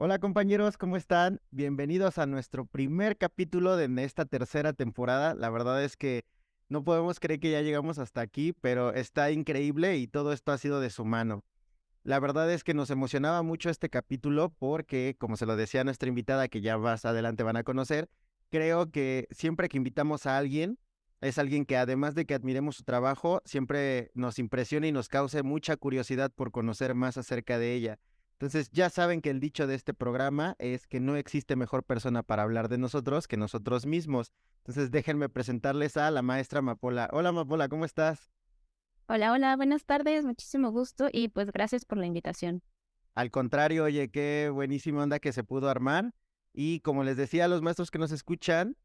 Hola compañeros, ¿cómo están? Bienvenidos a nuestro primer capítulo de esta tercera temporada. La verdad es que no podemos creer que ya llegamos hasta aquí, pero está increíble y todo esto ha sido de su mano. La verdad es que nos emocionaba mucho este capítulo porque, como se lo decía nuestra invitada, que ya más adelante van a conocer, creo que siempre que invitamos a alguien, es alguien que además de que admiremos su trabajo, siempre nos impresiona y nos cause mucha curiosidad por conocer más acerca de ella. Entonces, ya saben que el dicho de este programa es que no existe mejor persona para hablar de nosotros que nosotros mismos. Entonces, déjenme presentarles a la maestra Mapola. Hola Mapola, ¿cómo estás? Hola, hola, buenas tardes, muchísimo gusto y pues gracias por la invitación. Al contrario, oye, qué buenísima onda que se pudo armar. Y como les decía a los maestros que nos escuchan,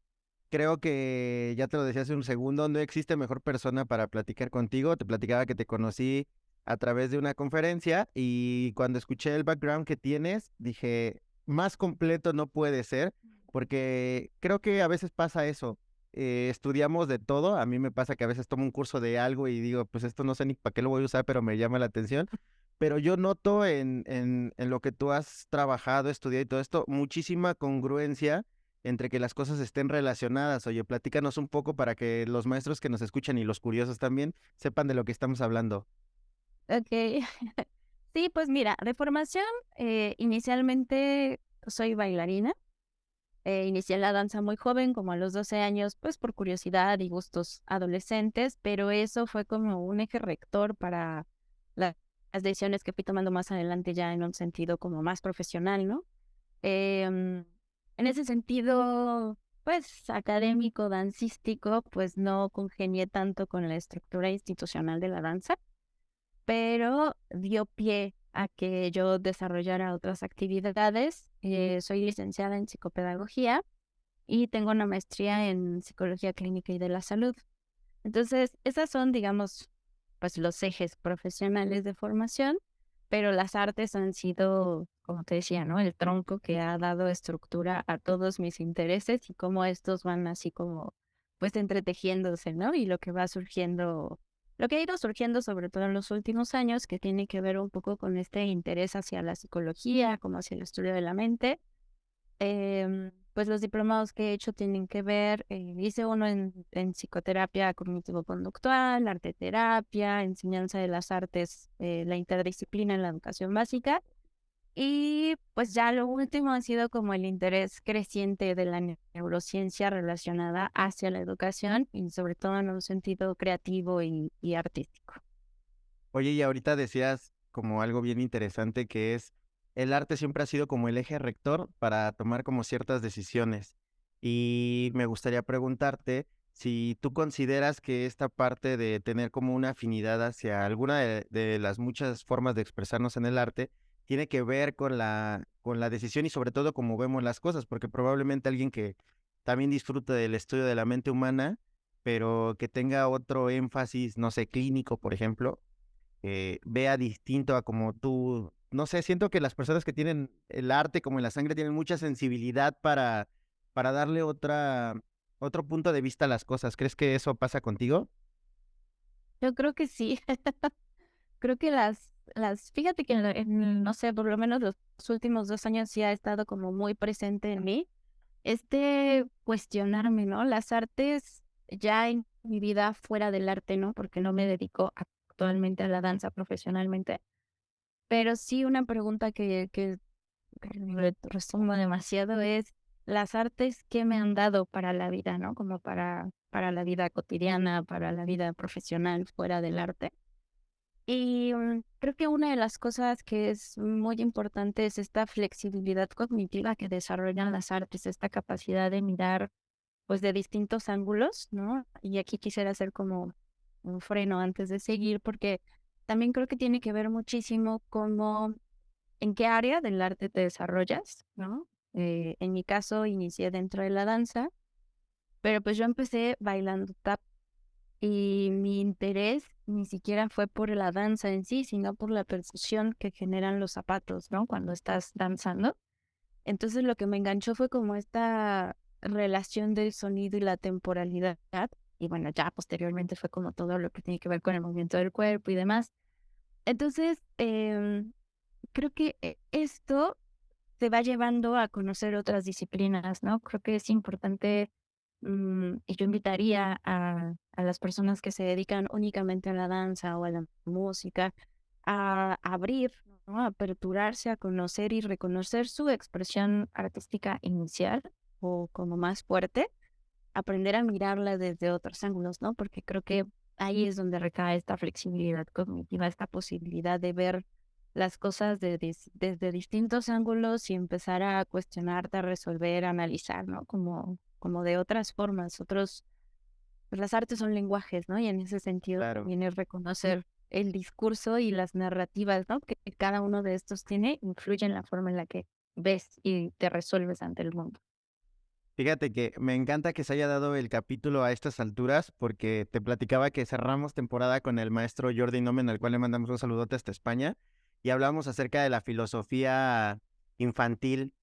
creo que ya te lo decía hace un segundo, no existe mejor persona para platicar contigo. Te platicaba que te conocí a través de una conferencia y cuando escuché el background que tienes, dije, más completo no puede ser, porque creo que a veces pasa eso. Estudiamos de todo, a mí me pasa que a veces tomo un curso de algo y digo, pues esto no sé ni para qué lo voy a usar, pero me llama la atención. Pero yo noto en lo que tú has trabajado, estudiado y todo esto, muchísima congruencia entre que las cosas estén relacionadas. Oye, platícanos un poco para que los maestros que nos escuchan y los curiosos también sepan de lo que estamos hablando. Ok, sí, pues mira, de formación, inicialmente soy bailarina. Inicié la danza muy joven, como a los 12 años, pues por curiosidad y gustos adolescentes, pero eso fue como un eje rector para las decisiones que fui tomando más adelante ya en un sentido como más profesional, ¿no? Em, en ese sentido, pues académico, dancístico, pues no congenié tanto con la estructura institucional de la danza, pero dio pie a que yo desarrollara otras actividades. Soy licenciada en psicopedagogía y tengo una maestría en psicología clínica y de la salud. Entonces, esas son, digamos, pues los ejes profesionales de formación, pero las artes han sido, como te decía, ¿no? El tronco que ha dado estructura a todos mis intereses y cómo estos van así como, pues entretejiéndose, ¿no? Y lo que va surgiendo, lo que ha ido surgiendo sobre todo en los últimos años, que tiene que ver un poco con este interés hacia la psicología, como hacia el estudio de la mente. Pues los diplomados que he hecho tienen que ver, hice uno en psicoterapia cognitivo-conductual, arteterapia, enseñanza de las artes, la interdisciplina en la educación básica. Y pues ya lo último ha sido como el interés creciente de la neurociencia relacionada hacia la educación y sobre todo en un sentido creativo y artístico. Oye, y ahorita decías como algo bien interesante que es el arte siempre ha sido como el eje rector para tomar como ciertas decisiones. Y me gustaría preguntarte si tú consideras que esta parte de tener como una afinidad hacia alguna de las muchas formas de expresarnos en el arte tiene que ver con la decisión y sobre todo cómo vemos las cosas, porque probablemente alguien que también disfrute del estudio de la mente humana, pero que tenga otro énfasis, no sé, clínico, por ejemplo, vea distinto a como tú, no sé, siento que las personas que tienen el arte como en la sangre tienen mucha sensibilidad para darle otro punto de vista a las cosas. ¿Crees que eso pasa contigo? Yo creo que sí. Creo que fíjate que no sé, por lo menos los últimos 2 años sí ha estado como muy presente en mí, cuestionarme, ¿no? Las artes ya en mi vida fuera del arte, ¿no? Porque no me dedico actualmente a la danza profesionalmente, pero sí una pregunta que resumo demasiado es, ¿las artes qué me han dado para la vida, ¿no? Como para la vida cotidiana, para la vida profesional fuera del arte. Y creo que una de las cosas que es muy importante es esta flexibilidad cognitiva que desarrollan las artes, esta capacidad de mirar pues de distintos ángulos, ¿no? Y aquí quisiera hacer como un freno antes de seguir, porque también creo que tiene que ver muchísimo como en qué área del arte te desarrollas, ¿no? En mi caso inicié dentro de la danza, pero pues yo empecé bailando tap y mi interés ni siquiera fue por la danza en sí, sino por la percusión que generan los zapatos, ¿no? Cuando estás danzando. Entonces lo que me enganchó fue como esta relación del sonido y la temporalidad. Y bueno, ya posteriormente fue como todo lo que tiene que ver con el movimiento del cuerpo y demás. Entonces, creo que esto te va llevando a conocer otras disciplinas, ¿no? Creo que es importante, y yo invitaría a las personas que se dedican únicamente a la danza o a la música a abrir, ¿no? A aperturarse a conocer y reconocer su expresión artística inicial o como más fuerte, aprender a mirarla desde otros ángulos, ¿no? Porque creo que ahí es donde recae esta flexibilidad cognitiva, esta posibilidad de ver las cosas desde distintos ángulos y empezar a cuestionarte, a resolver, a analizar, ¿no? Como de otras formas, pues las artes son lenguajes, ¿no? Y en ese sentido Claro. también es reconocer el discurso y las narrativas, ¿no? Que cada uno de estos tiene, influye en la forma en la que ves y te resuelves ante el mundo. Fíjate que me encanta que se haya dado el capítulo a estas alturas porque te platicaba que cerramos temporada con el maestro Jordi Nomen, al cual le mandamos un saludote hasta España, y hablamos acerca de la filosofía infantil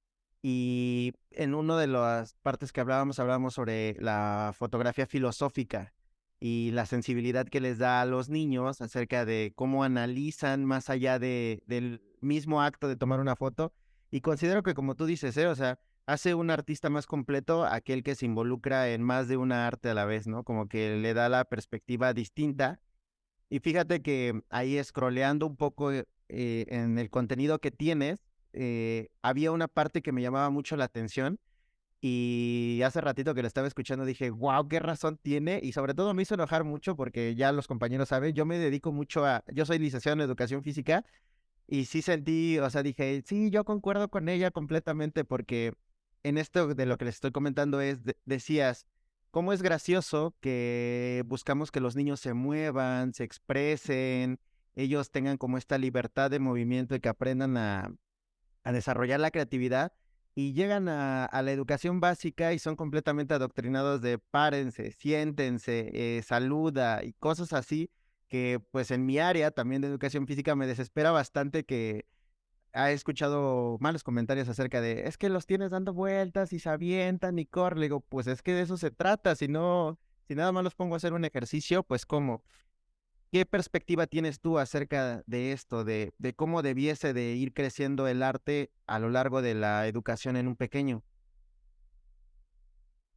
y en una de las partes que hablábamos sobre la fotografía filosófica y la sensibilidad que les da a los niños acerca de cómo analizan más allá del mismo acto de tomar una foto. Y considero que como tú dices, o sea, hace un artista más completo aquel que se involucra en más de una arte a la vez, ¿no? Como que le da la perspectiva distinta. Y fíjate que ahí scrolleando un poco en el contenido que tienes, había una parte que me llamaba mucho la atención y hace ratito que lo estaba escuchando dije, wow, qué razón tiene y sobre todo me hizo enojar mucho porque ya los compañeros saben, yo me dedico mucho yo soy licenciado en educación física y sí sentí, o sea, dije, sí, yo concuerdo con ella completamente porque en esto de lo que les estoy comentando decías, cómo es gracioso que buscamos que los niños se muevan, se expresen, ellos tengan como esta libertad de movimiento y que aprendan a desarrollar la creatividad y llegan a la educación básica y son completamente adoctrinados de párense, siéntense, saluda y cosas así que pues en mi área también de educación física me desespera bastante que he escuchado malos comentarios acerca de es que los tienes dando vueltas y se avientan y corren. Le digo, pues es que de eso se trata, si no, si nada más los pongo a hacer un ejercicio, pues ¿cómo? ¿Qué perspectiva tienes tú acerca de esto, de cómo debiese de ir creciendo el arte a lo largo de la educación en un pequeño?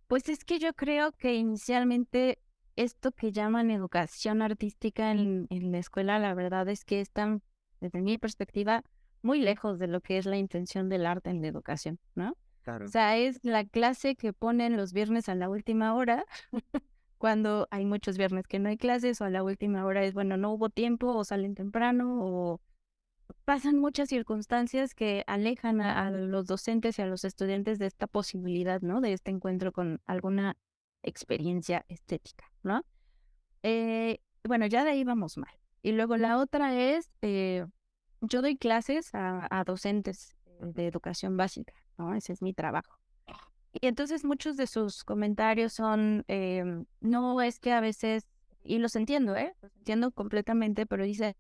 Pues es que yo creo que inicialmente esto que llaman educación artística en la escuela, la verdad es que están, desde mi perspectiva, muy lejos de lo que es la intención del arte en la educación, ¿no? O Claro. sea, es la clase que ponen los viernes a la última hora, cuando hay muchos viernes que no hay clases, o a la última hora es, bueno, no hubo tiempo, o salen temprano, o pasan muchas circunstancias que alejan a los docentes y a los estudiantes de esta posibilidad, ¿no? De este encuentro con alguna experiencia estética, ¿no? Bueno, ya de ahí vamos mal. Y luego la otra es, yo doy clases a docentes de educación básica, ¿no? Ese es mi trabajo. Y entonces muchos de sus comentarios son, no es que a veces, y los entiendo, ¿eh? Los entiendo completamente, pero dice,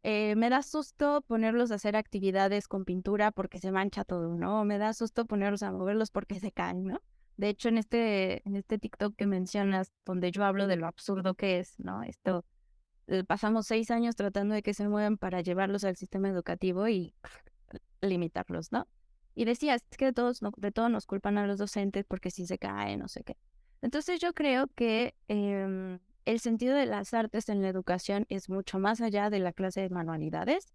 me da susto ponerlos a hacer actividades con pintura porque se mancha todo, ¿no? Me da susto ponerlos a moverlos porque se caen, ¿no? De hecho, en este TikTok que mencionas, donde yo hablo de lo absurdo que es, ¿no? Esto, pasamos 6 años tratando de que se muevan para llevarlos al sistema educativo y limitarlos, ¿no? Y decía, es que de todo nos culpan a los docentes porque si se caen, no sé qué. Entonces yo creo que el sentido de las artes en la educación es mucho más allá de la clase de manualidades,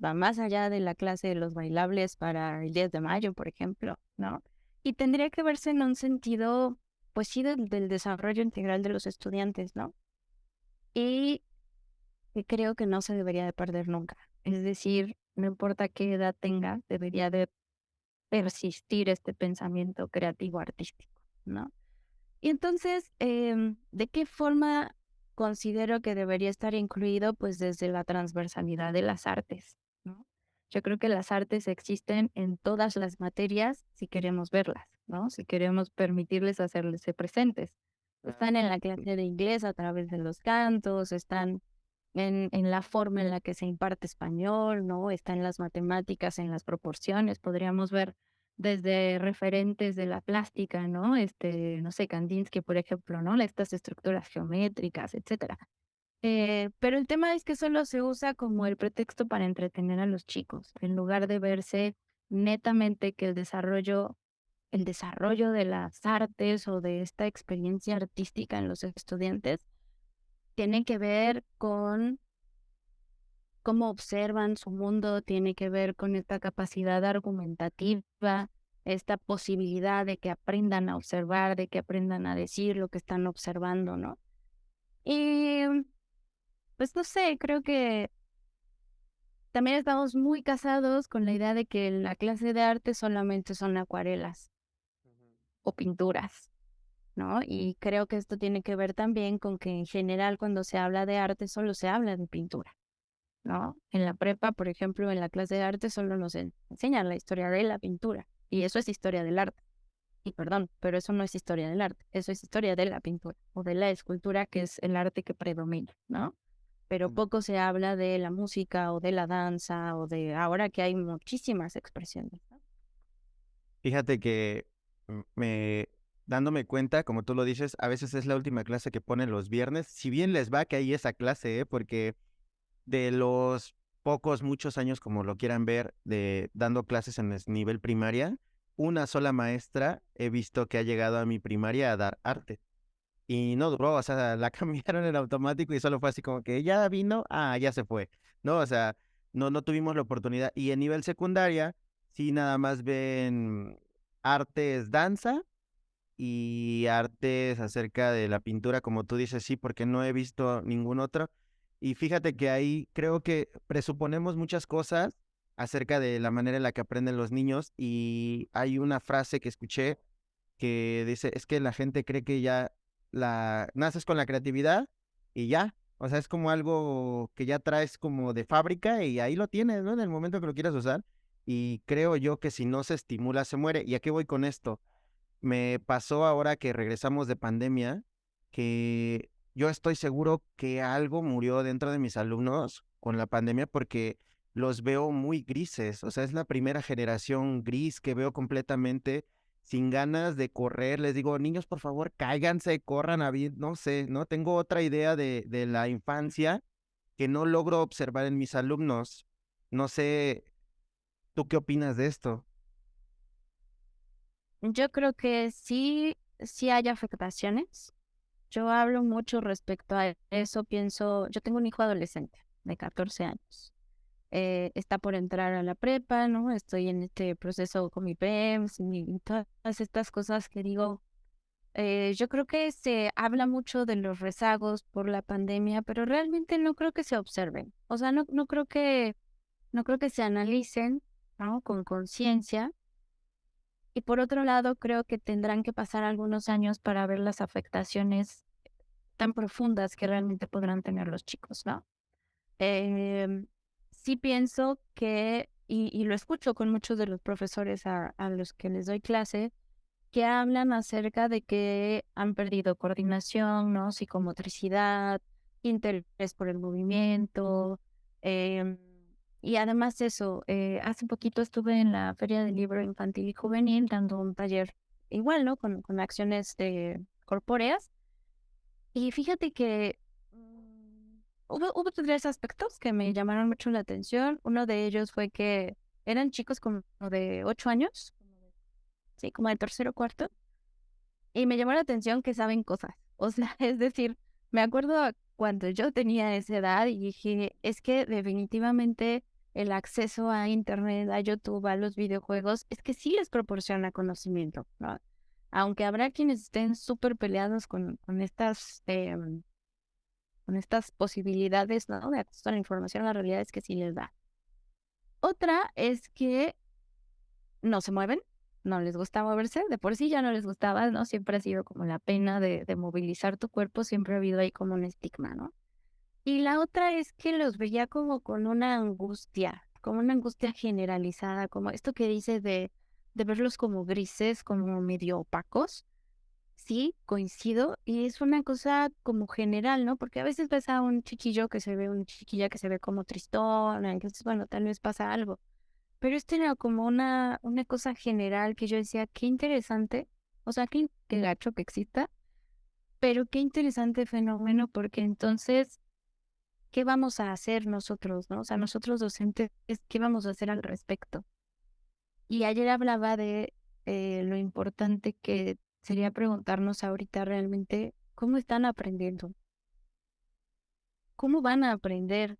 va más allá de la clase de los bailables para el 10 de mayo, por ejemplo, ¿no? Y tendría que verse en un sentido, pues sí, del desarrollo integral de los estudiantes, ¿no? Y que creo que no se debería de perder nunca. Es decir, no importa qué edad tenga, debería de persistir este pensamiento creativo artístico, ¿no? Y entonces, ¿de qué forma considero que debería estar incluido? Pues desde la transversalidad de las artes, ¿no? Yo creo que las artes existen en todas las materias si queremos verlas, ¿no? Si queremos permitirles hacerse presentes. Están en la clase de inglés a través de los cantos, están en la forma en la que se imparte español, ¿no? Está en las matemáticas, en las proporciones. Podríamos ver desde referentes de la plástica, ¿no? No sé, Kandinsky, por ejemplo, ¿no? Estas estructuras geométricas, etcétera. Pero el tema es que solo se usa como el pretexto para entretener a los chicos, en lugar de verse netamente que el desarrollo de las artes o de esta experiencia artística en los estudiantes tiene que ver con cómo observan su mundo, tiene que ver con esta capacidad argumentativa, esta posibilidad de que aprendan a observar, de que aprendan a decir lo que están observando, ¿no? Y pues no sé, creo que también estamos muy casados con la idea de que la clase de arte solamente son acuarelas o pinturas, ¿no? Y creo que esto tiene que ver también con que en general cuando se habla de arte solo se habla de pintura, ¿no? En la prepa, por ejemplo, en la clase de arte solo nos enseñan la historia de la pintura y eso es historia del arte. Y perdón, pero eso no es historia del arte, eso es historia de la pintura o de la escultura, que es el arte que predomina, ¿no? Pero Mm. poco se habla de la música o de la danza o de ahora que hay muchísimas expresiones, ¿no? Fíjate que me dándome cuenta, como tú lo dices, a veces es la última clase que ponen los viernes, si bien les va que hay esa clase, porque de los pocos, muchos años, como lo quieran ver, de dando clases en nivel primaria, una sola maestra he visto que ha llegado a mi primaria a dar arte. Y no duró, o sea, la cambiaron en automático y solo fue así como que ya vino, ya se fue, ¿no? O sea, no tuvimos la oportunidad. Y en nivel secundaria, sí nada más ven artes, danza y artes acerca de la pintura, como tú dices, sí, porque no he visto ningún otro. Y fíjate que ahí creo que presuponemos muchas cosas acerca de la manera en la que aprenden los niños y hay una frase que escuché que dice, es que la gente cree que ya naces con la creatividad y ya, o sea, es como algo que ya traes como de fábrica y ahí lo tienes, ¿no? En el momento que lo quieras usar. Y creo yo que si no se estimula, se muere. ¿Y a qué voy con esto? Me pasó ahora que regresamos de pandemia, que yo estoy seguro que algo murió dentro de mis alumnos con la pandemia porque los veo muy grises, o sea, es la primera generación gris que veo completamente sin ganas de correr. Les digo, niños, por favor, cáiganse, corran no sé, ¿no? Tengo otra idea de la infancia que no logro observar en mis alumnos. No sé, ¿tú qué opinas de esto? Yo creo que sí hay afectaciones. Yo hablo mucho respecto a eso, pienso, yo tengo un hijo adolescente de 14 años. Está por entrar a la prepa, ¿no? Estoy en este proceso con mi PEMS y todas estas cosas que digo. Yo creo que se habla mucho de los rezagos por la pandemia, pero realmente no creo que se observen. O sea, no creo que se analicen, ¿no? Con conciencia. Y por otro lado, creo que tendrán que pasar algunos años para ver las afectaciones tan profundas que realmente podrán tener los chicos, ¿no? Em, sí pienso que, y lo escucho con muchos de los profesores a los que les doy clase, que hablan acerca de que han perdido coordinación, ¿no? Psicomotricidad, interés por el movimiento. em, y además eso, hace poquito estuve en la Feria del Libro Infantil y Juvenil dando un taller igual, ¿no? Con acciones corpóreas. Y fíjate que hubo tres aspectos que me llamaron mucho la atención. Uno de ellos fue que eran chicos como de 8 años, sí, como de tercero o cuarto, y me llamó la atención que saben cosas. O sea, es decir, me acuerdo cuando yo tenía esa edad y dije, es que definitivamente el acceso a Internet, a YouTube, a los videojuegos, es que sí les proporciona conocimiento, ¿no? Aunque habrá quienes estén súper peleados con estas posibilidades, ¿no? De acceso a la información, la realidad es que sí les da. Otra es que no se mueven, no les gusta moverse, de por sí ya no les gustaba, ¿no? Siempre ha sido como la pena de movilizar tu cuerpo, siempre ha habido ahí como un estigma, ¿no? Y la otra es que los veía como una angustia generalizada, como esto que dices de verlos como grises, como medio opacos. Sí, coincido, y es una cosa como general, ¿no? Porque a veces ves a una chiquilla que se ve como tristona, entonces, bueno, tal vez pasa algo. Pero esto era como una cosa general que yo decía, qué interesante, o sea, qué gacho que exista, pero qué interesante fenómeno, porque entonces, ¿qué vamos a hacer nosotros, no? O sea, nosotros docentes, ¿qué vamos a hacer al respecto? Y ayer hablaba de lo importante que sería preguntarnos ahorita realmente cómo están aprendiendo, cómo van a aprender.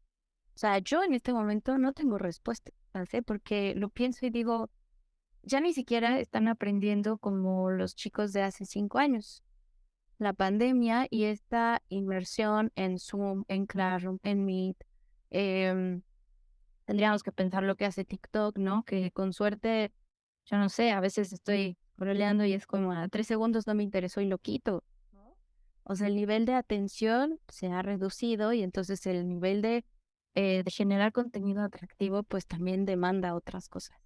O sea, yo en este momento no tengo respuesta, ¿sí? Porque lo pienso y digo, ya ni siquiera están aprendiendo como los chicos de hace 5 años. La pandemia y esta inmersión en Zoom, en Classroom, en Meet, em, tendríamos que pensar lo que hace TikTok, ¿no? Que con suerte, yo no sé, a veces estoy scrolleando y es como a 3 segundos no me interesó y lo quito, ¿no? O sea, el nivel de atención se ha reducido y entonces el nivel de generar contenido atractivo pues también demanda otras cosas.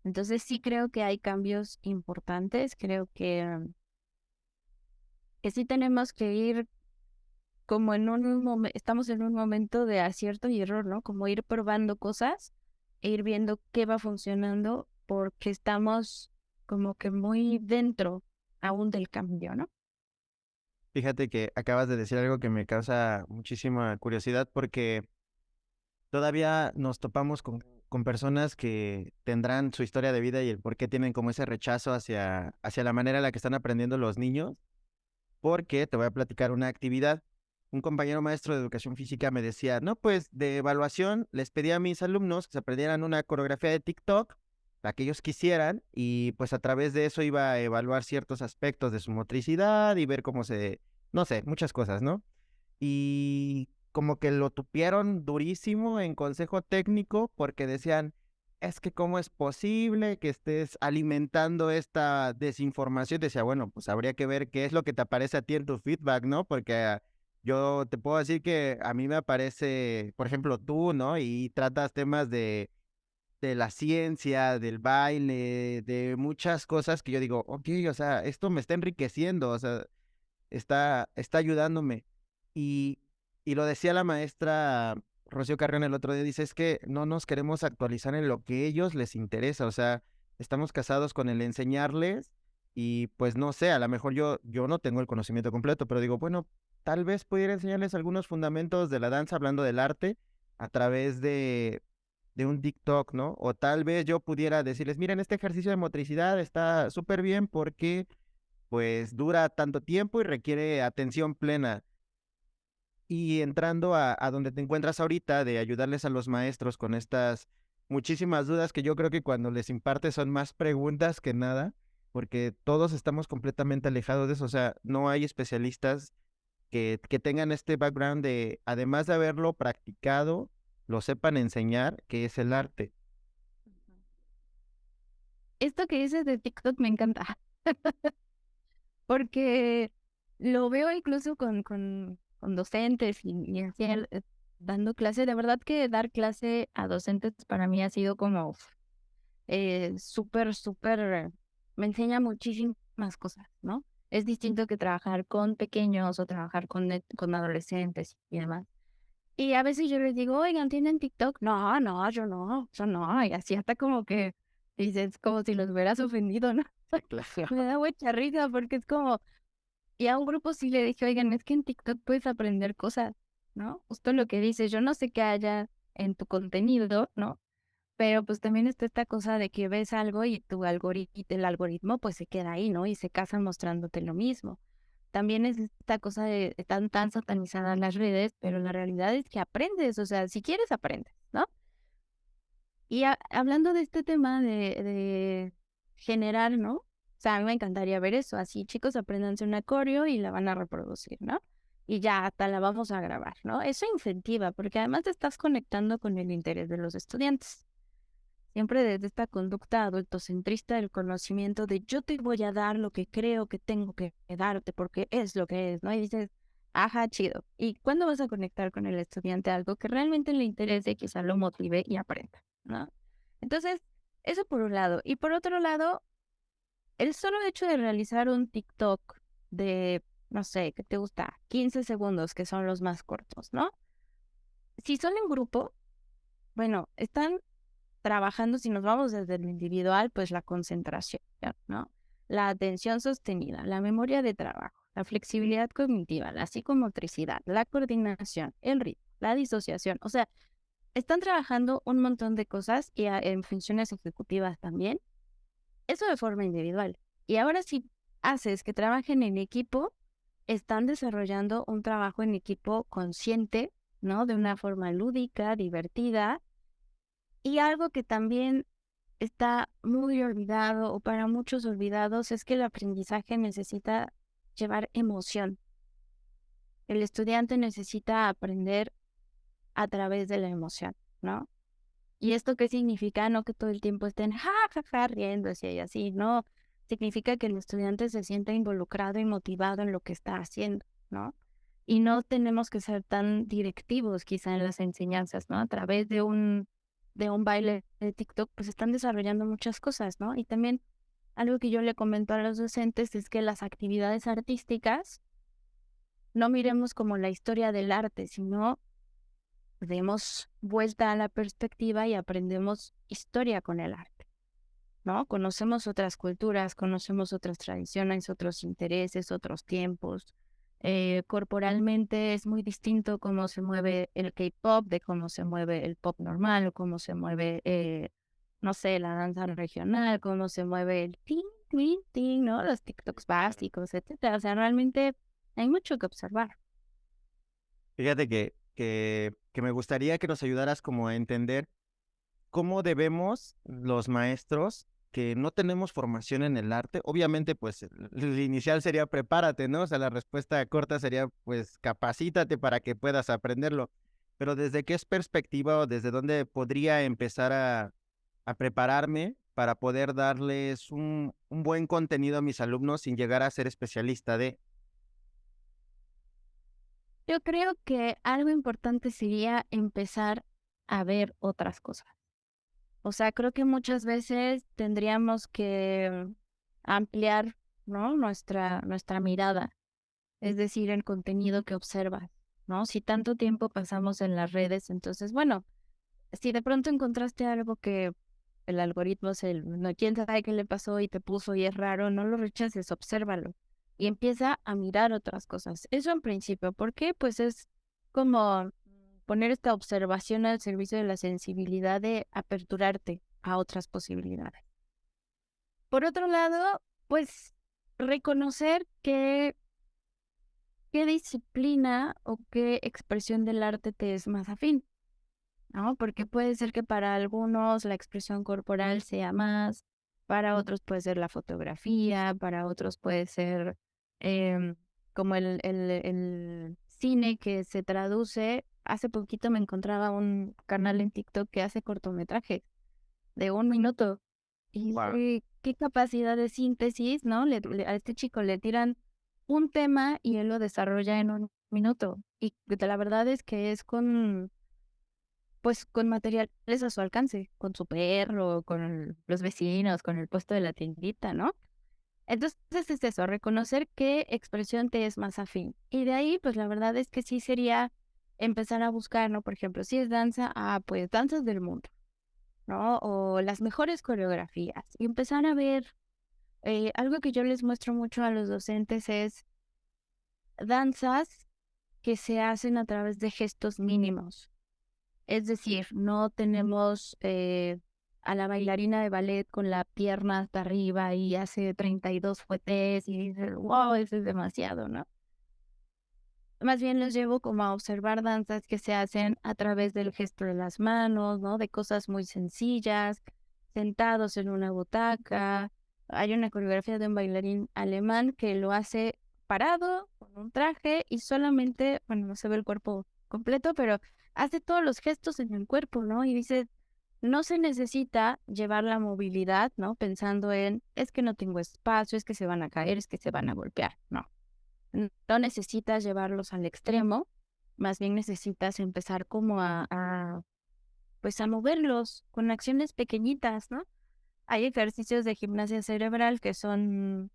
Entonces sí creo que hay cambios importantes, creo que sí tenemos que ir como en un momento, estamos en un momento de acierto y error, ¿no? Como ir probando cosas e ir viendo qué va funcionando porque estamos como que muy dentro aún del cambio, ¿no? Fíjate que acabas de decir algo que me causa muchísima curiosidad porque todavía nos topamos con personas que tendrán su historia de vida y el por qué tienen como ese rechazo hacia la manera en la que están aprendiendo los niños, porque te voy a platicar una actividad. Un compañero maestro de educación física me decía, no, pues de evaluación les pedía a mis alumnos que se aprendieran una coreografía de TikTok, la que ellos quisieran, y pues a través de eso iba a evaluar ciertos aspectos de su motricidad y ver cómo se, no sé, muchas cosas, ¿no? Y como que lo tupieron durísimo en consejo técnico porque decían, es que cómo es posible que estés alimentando esta desinformación. Decía, bueno, pues habría que ver qué es lo que te aparece a ti en tu feedback, ¿no? Porque yo te puedo decir que a mí me aparece, por ejemplo, tú, ¿no? Y tratas temas de la ciencia, del baile, de muchas cosas que yo digo, ok, o sea, esto me está enriqueciendo, o sea, está ayudándome. Y, y lo decía la maestra Rocío Carrión el otro día, dice, es que no nos queremos actualizar en lo que a ellos les interesa, o sea, estamos casados con el enseñarles y pues no sé, a lo mejor yo no tengo el conocimiento completo, pero digo, bueno, tal vez pudiera enseñarles algunos fundamentos de la danza hablando del arte a través de un TikTok, ¿no? O tal vez yo pudiera decirles, miren, este ejercicio de motricidad está súper bien porque pues dura tanto tiempo y requiere atención plena. Y entrando a donde te encuentras ahorita, de ayudarles a los maestros con estas muchísimas dudas que yo creo que cuando les imparte son más preguntas que nada, porque todos estamos completamente alejados de eso. O sea, no hay especialistas que tengan este background de, además de haberlo practicado, lo sepan enseñar, que es el arte. Esto que dices de TikTok me encanta, porque lo veo incluso con docentes y así, dando clase. De verdad que dar clase a docentes para mí ha sido como súper, súper, me enseña muchísimas cosas, ¿no? Es distinto que trabajar con pequeños o trabajar con adolescentes y demás. Y a veces yo les digo, oigan, ¿tienen TikTok? No, no, yo no. Y así hasta como que dices, como si los hubieras ofendido, ¿no? Claro. Me da mucha risa porque es como, y a un grupo sí le dije, oigan, es que en TikTok puedes aprender cosas, ¿no? Justo lo que dices, yo no sé qué haya en tu contenido, ¿no? Pero pues también está esta cosa de que ves algo y tu algoritmo, el algoritmo pues se queda ahí, ¿no? Y se casa mostrándote lo mismo. También es esta cosa de están tan satanizadas las redes, pero la realidad es que aprendes, o sea, si quieres aprendes, ¿no? Y hablando de este tema de generar, ¿no? O sea, a mí me encantaría ver eso, así chicos aprendanse una coreo y la van a reproducir, ¿no? Y ya hasta la vamos a grabar, ¿no? Eso incentiva, porque además te estás conectando con el interés de los estudiantes. Siempre desde esta conducta adultocentrista del conocimiento de yo te voy a dar lo que creo que tengo que darte porque es lo que es, ¿no? Y dices, ajá, chido. ¿Y cuándo vas a conectar con el estudiante algo que realmente le interese, quizá lo motive y aprenda, ¿no? Entonces, eso por un lado. Y por otro lado, el solo hecho de realizar un TikTok de, no sé, ¿qué te gusta? 15 segundos, que son los más cortos, ¿no? Si son en grupo, bueno, están trabajando, si nos vamos desde lo individual, pues la concentración, ¿no? La atención sostenida, la memoria de trabajo, la flexibilidad cognitiva, la psicomotricidad, la coordinación, el ritmo, la disociación. O sea, están trabajando un montón de cosas y en funciones ejecutivas también, eso de forma individual. Y ahora si haces que trabajen en equipo, están desarrollando un trabajo en equipo consciente, ¿no? De una forma lúdica, divertida, y algo que también está muy olvidado o para muchos olvidados es que el aprendizaje necesita llevar emoción. El estudiante necesita aprender a través de la emoción, ¿no? ¿Y esto qué significa? No que todo el tiempo estén ja, ja, ja, riéndose y así, no. Significa que el estudiante se sienta involucrado y motivado en lo que está haciendo, ¿no? Y no tenemos que ser tan directivos quizá en las enseñanzas, ¿no? A través de un baile de TikTok, pues están desarrollando muchas cosas, ¿no? Y también algo que yo le comento a los docentes es que las actividades artísticas no miremos como la historia del arte, sino demos vuelta a la perspectiva y aprendemos historia con el arte, ¿no? Conocemos otras culturas, conocemos otras tradiciones, otros intereses, otros tiempos. Corporalmente es muy distinto cómo se mueve el K-pop, de cómo se mueve el pop normal, o cómo se mueve, no sé, la danza regional, cómo se mueve el ting, ting, ting, ¿no? Los TikToks básicos, etcétera. O sea, realmente hay mucho que observar. Fíjate que me gustaría que nos ayudaras como a entender cómo debemos los maestros que no tenemos formación en el arte, obviamente pues el inicial sería prepárate, ¿no? O sea, la respuesta corta sería pues capacítate para que puedas aprenderlo, pero ¿desde qué perspectiva o desde dónde podría empezar a prepararme para poder darles un buen contenido a mis alumnos sin llegar a ser especialista de... Yo creo que algo importante sería empezar a ver otras cosas. O sea, creo que muchas veces tendríamos que ampliar, ¿no? Nuestra mirada, es decir, el contenido que observas, ¿no? Si tanto tiempo pasamos en las redes, entonces, bueno, si de pronto encontraste algo que el algoritmo, no, quién sabe qué le pasó y te puso y es raro, no lo rechaces, obsérvalo y empieza a mirar otras cosas. Eso en principio, ¿por qué? Pues es como poner esta observación al servicio de la sensibilidad de aperturarte a otras posibilidades. Por otro lado, pues reconocer qué disciplina o qué expresión del arte te es más afín, ¿no? Porque puede ser que para algunos la expresión corporal sea más, para otros puede ser la fotografía, para otros puede ser em, como el cine que se traduce. Hace poquito me encontraba un canal en TikTok que hace cortometrajes de 1 minuto. Y Wow. qué capacidad de síntesis, ¿no? A este chico le tiran un tema y él lo desarrolla en 1 minuto. Y la verdad es que es pues con materiales a su alcance, con su perro, con los vecinos, con el puesto de la tiendita, ¿no? Entonces es eso, reconocer qué expresión te es más afín. Y de ahí, pues la verdad es que sí sería empezar a buscar, ¿no? Por ejemplo, si es danza, pues danzas del mundo, ¿no? O las mejores coreografías. Y empezar a ver, algo que yo les muestro mucho a los docentes es danzas que se hacen a través de gestos mínimos. Es decir, no tenemos a la bailarina de ballet con la pierna hasta arriba y hace 32 fuetes y dices, wow, eso es demasiado, ¿no? Más bien los llevo como a observar danzas que se hacen a través del gesto de las manos, ¿no? De cosas muy sencillas, sentados en una butaca. Hay una coreografía de un bailarín alemán que lo hace parado, con un traje y solamente, bueno, no se ve el cuerpo completo, pero hace todos los gestos en el cuerpo, ¿no? Y dice, no se necesita llevar la movilidad, ¿no? Pensando en, es que no tengo espacio, es que se van a caer, es que se van a golpear, no. No necesitas llevarlos al extremo, más bien necesitas empezar como pues a moverlos con acciones pequeñitas, ¿no? Hay ejercicios de gimnasia cerebral que son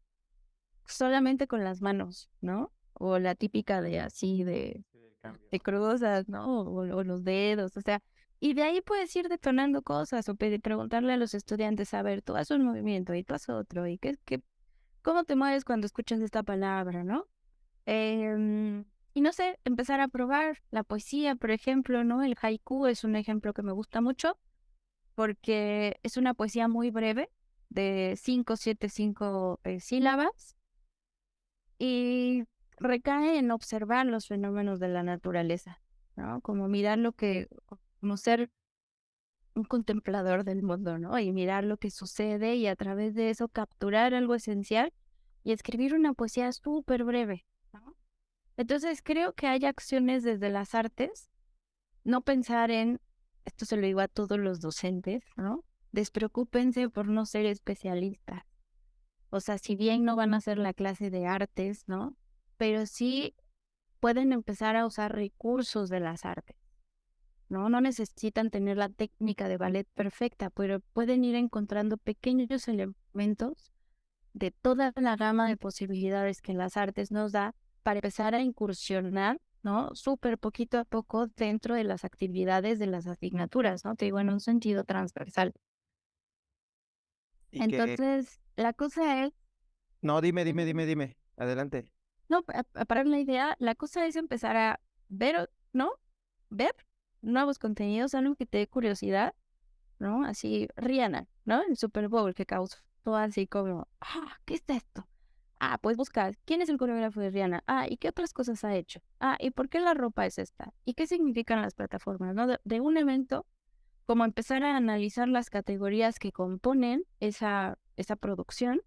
solamente con las manos, ¿no? O la típica de así, Sí, el cambio. de cruzas, ¿no? O los dedos, o sea, y de ahí puedes ir detonando cosas o preguntarle a los estudiantes, a ver, tú haces un movimiento y tú haces otro, y cómo te mueves cuando escuchas esta palabra, ¿no? Em, y no sé, empezar a probar la poesía, por ejemplo, ¿no? El haiku es un ejemplo que me gusta mucho porque es una poesía muy breve, de 5, 7, 5 sílabas, y recae en observar los fenómenos de la naturaleza, ¿no? Como mirar como ser un contemplador del mundo, ¿no? Y mirar lo que sucede y a través de eso capturar algo esencial y escribir una poesía súper breve, ¿no? Entonces creo que hay acciones desde las artes, no pensar en, esto se lo digo a todos los docentes, ¿no? Despreocúpense por no ser especialistas. O sea, si bien no van a hacer la clase de artes, ¿no? Pero sí pueden empezar a usar recursos de las artes, ¿no? No necesitan tener la técnica de ballet perfecta, pero pueden ir encontrando pequeños elementos de toda la gama de posibilidades que las artes nos da para empezar a incursionar, ¿no? Súper poquito a poco dentro de las actividades de las asignaturas, ¿no? Te digo, en un sentido transversal. Y que, Entonces, la cosa es, no, dime, dime, ujú, dime, dime, adelante. no, para la idea, la cosa es empezar a ver, ¿no? Ver nuevos contenidos, algo que te dé curiosidad, ¿no? Así, Rihanna, ¿no? El Super Bowl que causó así como, ¿qué es esto? Pues buscar, ¿quién es el coreógrafo de Rihanna? ¿Y qué otras cosas ha hecho? ¿Y por qué la ropa es esta? ¿Y qué significan las plataformas, no? De un evento, como empezar a analizar las categorías que componen esa producción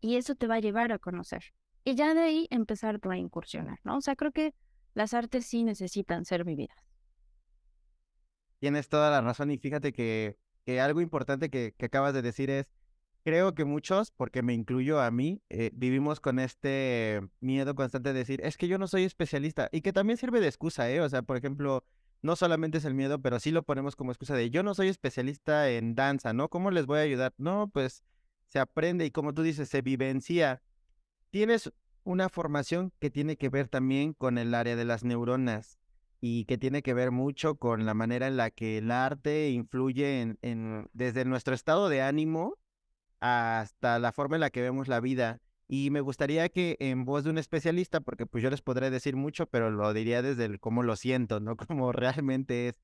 y eso te va a llevar a conocer. Y ya de ahí empezar tú a incursionar, ¿no? O sea, creo que las artes sí necesitan ser vividas. Tienes toda la razón y fíjate que algo importante que acabas de decir es, creo que muchos, porque me incluyo a mí, vivimos con este miedo constante de decir, es que yo no soy especialista y que también sirve de excusa, ¿eh? O sea, por ejemplo, no solamente es el miedo, pero sí lo ponemos como excusa de yo no soy especialista en danza, ¿no? ¿Cómo les voy a ayudar? No, pues se aprende y como tú dices, se vivencia. Tienes una formación que tiene que ver también con el área de las neuronas y que tiene que ver mucho con la manera en la que el arte influye desde nuestro estado de ánimo hasta la forma en la que vemos la vida. Y me gustaría que en voz de un especialista, porque pues yo les podré decir mucho, pero lo diría desde el cómo lo siento, ¿no? Como realmente es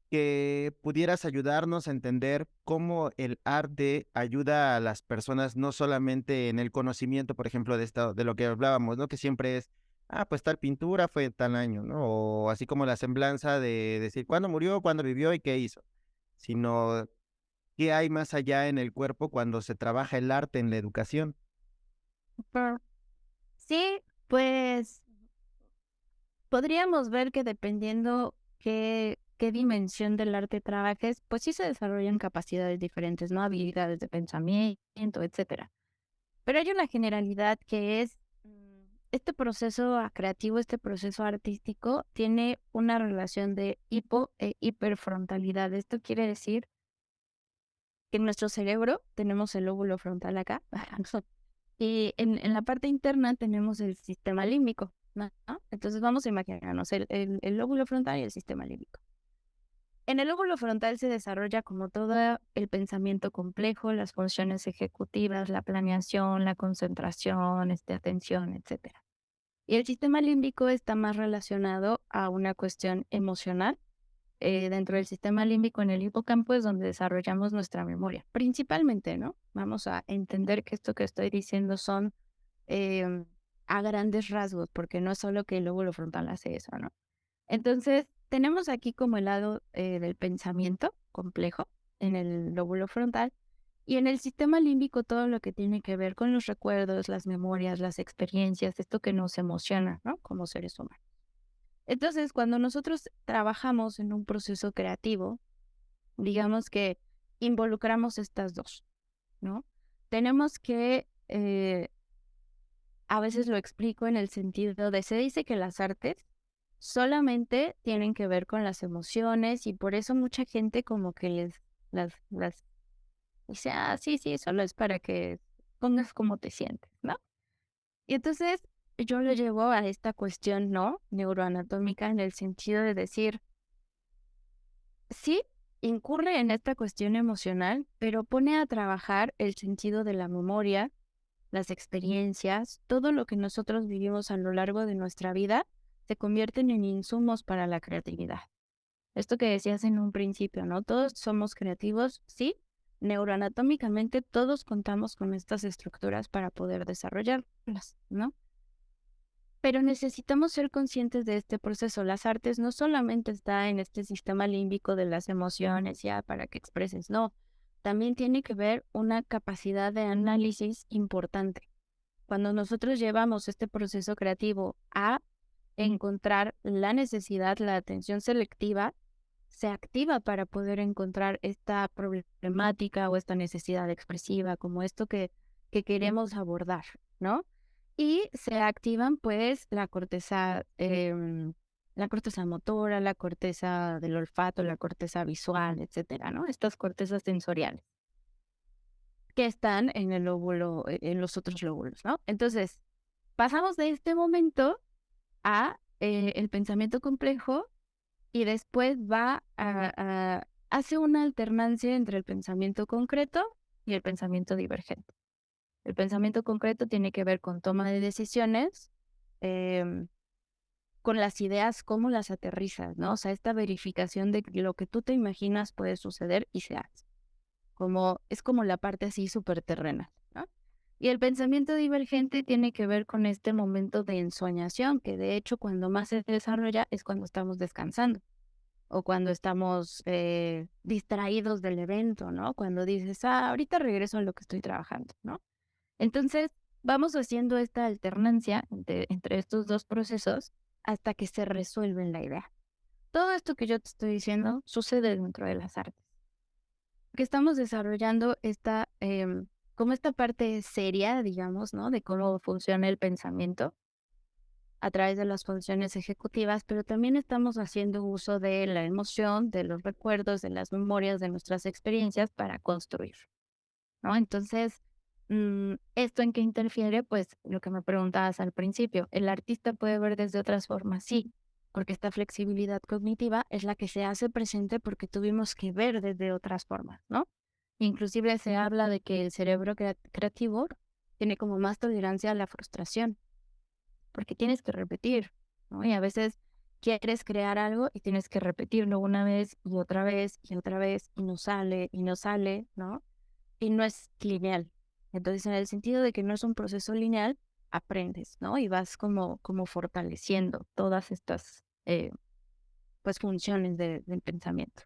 que pudieras ayudarnos a entender cómo el arte ayuda a las personas, no solamente en el conocimiento, por ejemplo, de lo que hablábamos, ¿no? Que siempre es, pues tal pintura fue tal año, ¿no? O así como la semblanza de decir cuándo murió, cuándo vivió y qué hizo, sino qué hay más allá en el cuerpo cuando se trabaja el arte en la educación. Pero sí, pues podríamos ver que dependiendo qué dimensión del arte trabajes, pues sí se desarrollan capacidades diferentes, ¿no? Habilidades de pensamiento, etcétera. Pero hay una generalidad que es este proceso creativo, este proceso artístico, tiene una relación de hipo e hiperfrontalidad. Esto quiere decir que en nuestro cerebro tenemos el lóbulo frontal acá y en la parte interna tenemos el sistema límbico, ¿no? Entonces vamos a imaginarnos el lóbulo frontal y el sistema límbico. En el lóbulo frontal se desarrolla como todo el pensamiento complejo, las funciones ejecutivas, la planeación, la concentración, atención, etcétera. Y el sistema límbico está más relacionado a una cuestión emocional. Dentro del sistema límbico, en el hipocampo, es donde desarrollamos nuestra memoria. Principalmente, ¿no? Vamos a entender que esto que estoy diciendo son em, a grandes rasgos, porque no es solo que el lóbulo frontal hace eso, ¿no? Entonces, tenemos aquí como el lado del pensamiento complejo en el lóbulo frontal y en el sistema límbico todo lo que tiene que ver con los recuerdos, las memorias, las experiencias, esto que nos emociona, ¿no? Como seres humanos. Entonces, cuando nosotros trabajamos en un proceso creativo, digamos que involucramos estas dos, ¿no? Tenemos que, a veces lo explico en el sentido de, se dice que las artes solamente tienen que ver con las emociones y por eso mucha gente como que las dice, sí, sí, solo es para que pongas cómo te sientes, ¿no? Y entonces yo lo llevo a esta cuestión, ¿no? Neuroanatómica en el sentido de decir, sí, incurre en esta cuestión emocional, pero pone a trabajar el sentido de la memoria, las experiencias, todo lo que nosotros vivimos a lo largo de nuestra vida se convierten en insumos para la creatividad. Esto que decías en un principio, ¿no? Todos somos creativos, sí, neuroanatómicamente todos contamos con estas estructuras para poder desarrollarlas, ¿no? Pero necesitamos ser conscientes de este proceso. Las artes no solamente está en este sistema límbico de las emociones, ya para que expreses, no. También tiene que ver una capacidad de análisis importante. Cuando nosotros llevamos este proceso creativo a encontrar la necesidad, la atención selectiva, se activa para poder encontrar esta problemática o esta necesidad expresiva, como esto que queremos abordar, ¿no? Y se activan pues la corteza motora, la corteza del olfato, la corteza visual, etcétera, ¿no? Estas cortezas sensoriales que están en el lóbulo, en los otros lóbulos, ¿no? Entonces, pasamos de este momento a el pensamiento complejo y después hace una alternancia entre el pensamiento concreto y el pensamiento divergente. El pensamiento concreto tiene que ver con toma de decisiones, em, con las ideas, cómo las aterrizas, ¿no? O sea, esta verificación de que lo que tú te imaginas puede suceder y se hace. Es como la parte así súper terrenal, ¿no? Y el pensamiento divergente tiene que ver con este momento de ensoñación, que de hecho cuando más se desarrolla es cuando estamos descansando o cuando estamos distraídos del evento, ¿no? Cuando dices, ahorita regreso a lo que estoy trabajando, ¿no? Entonces, vamos haciendo esta alternancia entre estos dos procesos hasta que se resuelven la idea. Todo esto que yo te estoy diciendo sucede dentro de las artes. Que estamos desarrollando como esta parte seria, digamos, ¿no? De cómo funciona el pensamiento a través de las funciones ejecutivas, pero también estamos haciendo uso de la emoción, de los recuerdos, de las memorias, de nuestras experiencias para construir, ¿no? Entonces, ¿esto en qué interfiere? Pues lo que me preguntabas al principio, ¿el artista puede ver desde otras formas? Sí, porque esta flexibilidad cognitiva es la que se hace presente porque tuvimos que ver desde otras formas, ¿no? Inclusive se habla de que el cerebro creativo tiene como más tolerancia a la frustración, porque tienes que repetir, ¿no? Y a veces quieres crear algo y tienes que repetirlo una vez y otra vez y otra vez y no sale, ¿no? Y no es lineal. Entonces, en el sentido de que no es un proceso lineal, aprendes, ¿no? Y vas como fortaleciendo todas estas, pues, funciones del pensamiento.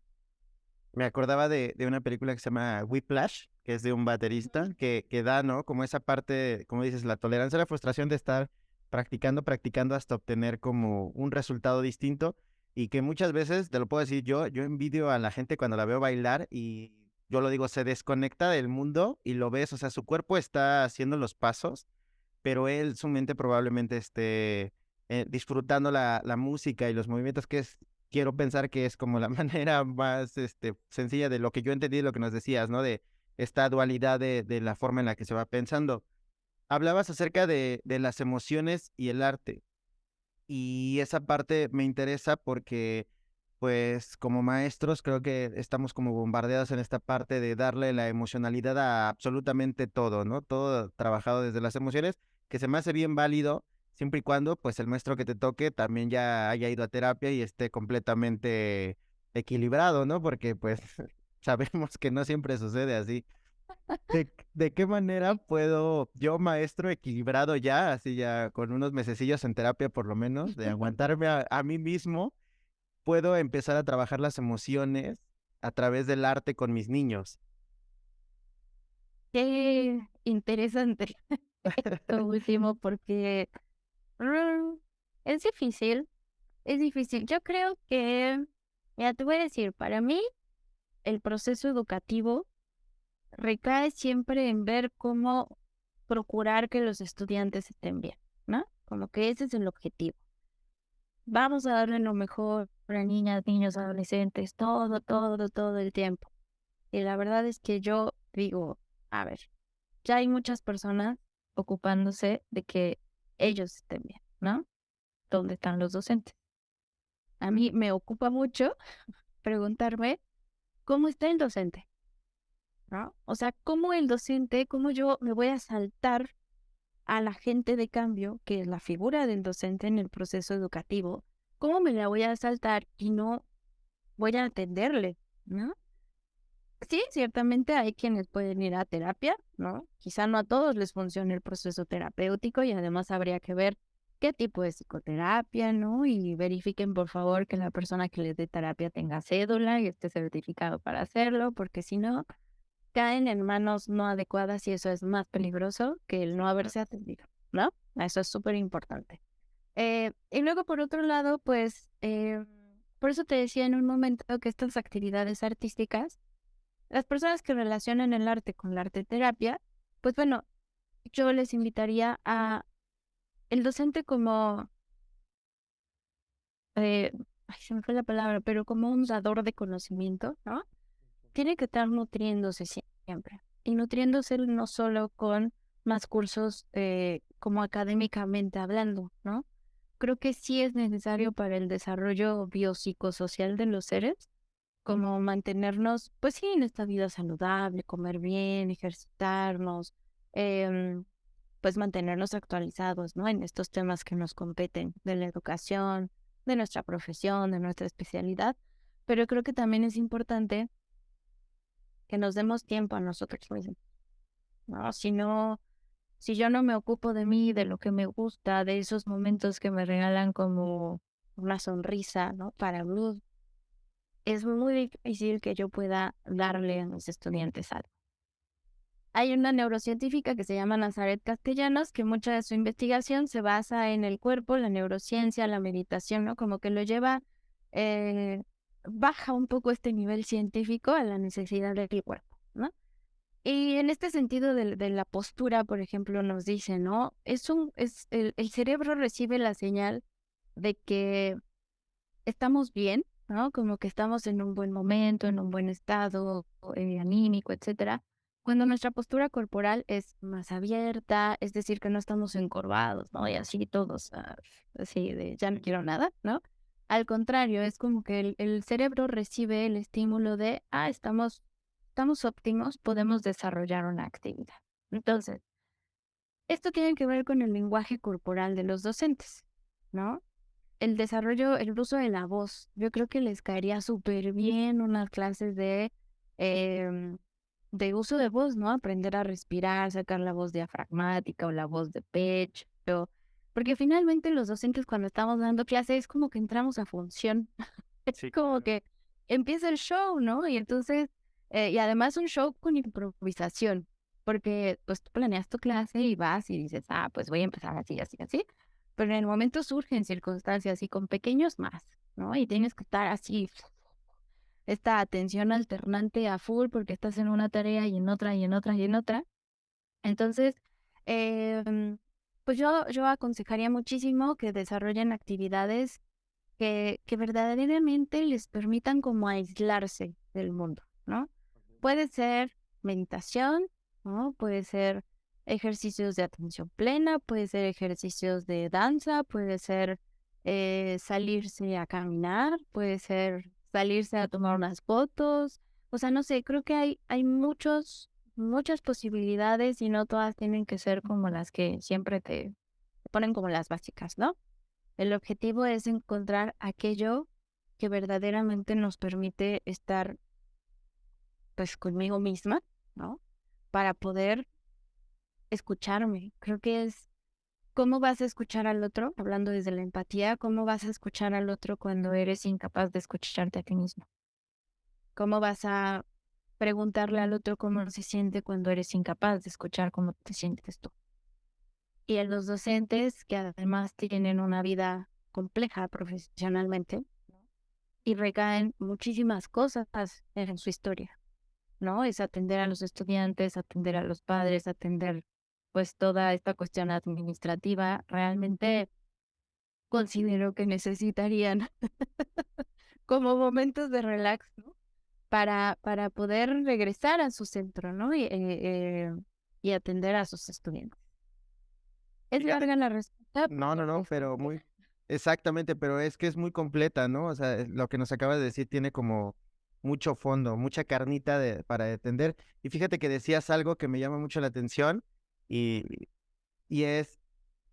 Me acordaba de una película que se llama Whiplash, que es de un baterista, que da, ¿no? Como esa parte, como dices, la tolerancia a la frustración de estar practicando hasta obtener como un resultado distinto y que muchas veces, te lo puedo decir yo envidio a la gente cuando la veo bailar y yo lo digo, se desconecta del mundo y lo ves, o sea, su cuerpo está haciendo los pasos, pero él, su mente probablemente esté disfrutando la música y los movimientos, que es, quiero pensar que es como la manera más sencilla de lo que yo entendí, de lo que nos decías, ¿no? De esta dualidad de la forma en la que se va pensando. Hablabas acerca de las emociones y el arte. Y esa parte me interesa porque, pues, como maestros, creo que estamos como bombardeados en esta parte de darle la emocionalidad a absolutamente todo, ¿no? Todo trabajado desde las emociones, que se me hace bien válido, siempre y cuando, pues, el maestro que te toque también ya haya ido a terapia y esté completamente equilibrado, ¿no? Porque, pues, sabemos que no siempre sucede así. ¿De qué manera puedo yo, maestro equilibrado ya, así ya con unos mesecillos en terapia por lo menos, de aguantarme a mí mismo, puedo empezar a trabajar las emociones a través del arte con mis niños? Qué interesante esto último, porque mm, es difícil, es difícil. Yo creo que, mira, te voy a decir, para mí el proceso educativo recae siempre en ver cómo procurar que los estudiantes estén bien, ¿no? Como que ese es el objetivo. Vamos a darle lo mejor a niñas, niños, adolescentes, todo el tiempo. Y la verdad es que yo digo, a ver, ya hay muchas personas ocupándose de que ellos estén bien, ¿no? ¿Dónde están los docentes? A mí me ocupa mucho preguntarme cómo está el docente, ¿no? O sea, cómo el docente, cómo yo me voy a saltar al agente de cambio, que es la figura del docente en el proceso educativo, ¿cómo me la voy a saltar y no voy a atenderle, ¿no? Sí, ciertamente hay quienes pueden ir a terapia, ¿no? Quizá no a todos les funcione el proceso terapéutico y además habría que ver qué tipo de psicoterapia, ¿no? Y verifiquen por favor que la persona que les dé terapia tenga cédula y esté certificado para hacerlo, porque si no, caen en manos no adecuadas y eso es más peligroso que el no haberse atendido, ¿no? Eso es súper importante. Y luego, por otro lado, pues, por eso te decía en un momento que estas actividades artísticas, las personas que relacionan el arte con la arte terapia, pues bueno, yo les invitaría a el docente como, eh, ay, se me fue la palabra, pero como un dador de conocimiento, ¿no? Tiene que estar nutriéndose siempre. Y nutriéndose no solo con más cursos como académicamente hablando, ¿no? Creo que sí es necesario para el desarrollo biopsicosocial de los seres, como mantenernos, pues sí, en esta vida saludable, comer bien, ejercitarnos, em, pues mantenernos actualizados, ¿no? En estos temas que nos competen de la educación, de nuestra profesión, de nuestra especialidad. Pero creo que también es importante que nos demos tiempo a nosotros mismos, ¿no? Si no, si yo no me ocupo de mí, de lo que me gusta, de esos momentos que me regalan como una sonrisa, ¿no? Para mí, es muy difícil que yo pueda darle a mis estudiantes algo. Hay una neurocientífica que se llama Nazaret Castellanos, que mucha de su investigación se basa en el cuerpo, la neurociencia, la meditación, ¿no? Como que lo lleva, eh, baja un poco este nivel científico a la necesidad del cuerpo, ¿no? Y en este sentido de la postura, por ejemplo, nos dice, ¿no? El cerebro recibe la señal de que estamos bien, ¿no? Como que estamos en un buen momento, en un buen estado anímico, etcétera. Cuando nuestra postura corporal es más abierta, es decir, que no estamos encorvados, ¿no? Y así todos, así de ya no quiero nada, ¿no? Al contrario, es como que el cerebro recibe el estímulo de, estamos óptimos, podemos desarrollar una actividad. Entonces, esto tiene que ver con el lenguaje corporal de los docentes, ¿no? El desarrollo, el uso de la voz. Yo creo que les caería súper bien unas clases em, de uso de voz, ¿no? Aprender a respirar, sacar la voz diafragmática o la voz de pecho. Porque finalmente los docentes cuando estamos dando clases es como que entramos a función. Es Sí, como claro. que empieza el show, ¿no? Y entonces, y además un show con improvisación, porque pues tú planeas tu clase y vas y dices, pues voy a empezar así, así, así, pero en el momento surgen circunstancias y con pequeños más, ¿no? Y tienes que estar así, esta atención alternante a full porque estás en una tarea y en otra y en otra y en otra. Entonces, pues yo aconsejaría muchísimo que desarrollen actividades que verdaderamente les permitan como aislarse del mundo, ¿no? Puede ser meditación, ¿no? Puede ser ejercicios de atención plena, puede ser ejercicios de danza, puede ser salirse a caminar, puede ser salirse a tomar unas fotos. O sea, no sé, creo que hay muchas posibilidades y no todas tienen que ser como las que siempre te ponen como las básicas, ¿no? El objetivo es encontrar aquello que verdaderamente nos permite estar, pues, conmigo misma, ¿no? Para poder escucharme. Creo que es cómo vas a escuchar al otro, hablando desde la empatía, cómo vas a escuchar al otro cuando eres incapaz de escucharte a ti mismo. Cómo vas a preguntarle al otro cómo se siente cuando eres incapaz de escuchar cómo te sientes tú. Y a los docentes que además tienen una vida compleja profesionalmente, y recaen muchísimas cosas en su historia, ¿no? Es atender a los estudiantes, atender a los padres, atender pues toda esta cuestión administrativa. Realmente considero que necesitarían como momentos de relax, ¿no? Para poder regresar a su centro, ¿no? Y atender a sus estudiantes. Es Fíjate, larga la respuesta, no, no, pero no, es pero muy, compleja. exactamente, pero es que es muy completa, ¿no? O sea, lo que nos acabas de decir tiene como mucho fondo, mucha carnita para entender. Y fíjate que decías algo que me llama mucho la atención y, y es,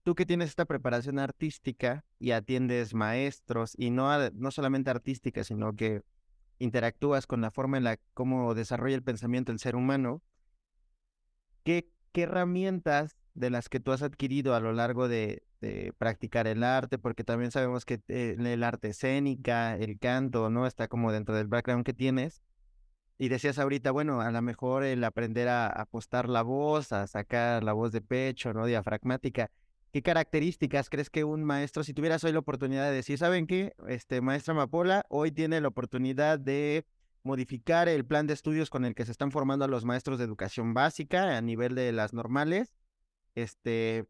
tú que tienes esta preparación artística y atiendes maestros, y no solamente artística, sino que interactúas con la forma en la cómo desarrolla el pensamiento el ser humano, ¿qué herramientas de las que tú has adquirido a lo largo de practicar el arte? Porque también sabemos que el arte escénica, el canto, ¿no? Está como dentro del background que tienes. Y decías ahorita, bueno, a lo mejor el aprender a apostar la voz, a sacar la voz de pecho, ¿no? Diafragmática. ¿Qué características crees que un maestro, si tuvieras hoy la oportunidad de decir, ¿saben qué? Maestra Amapola, hoy tiene la oportunidad de modificar el plan de estudios con el que se están formando a los maestros de educación básica a nivel de las normales. Este,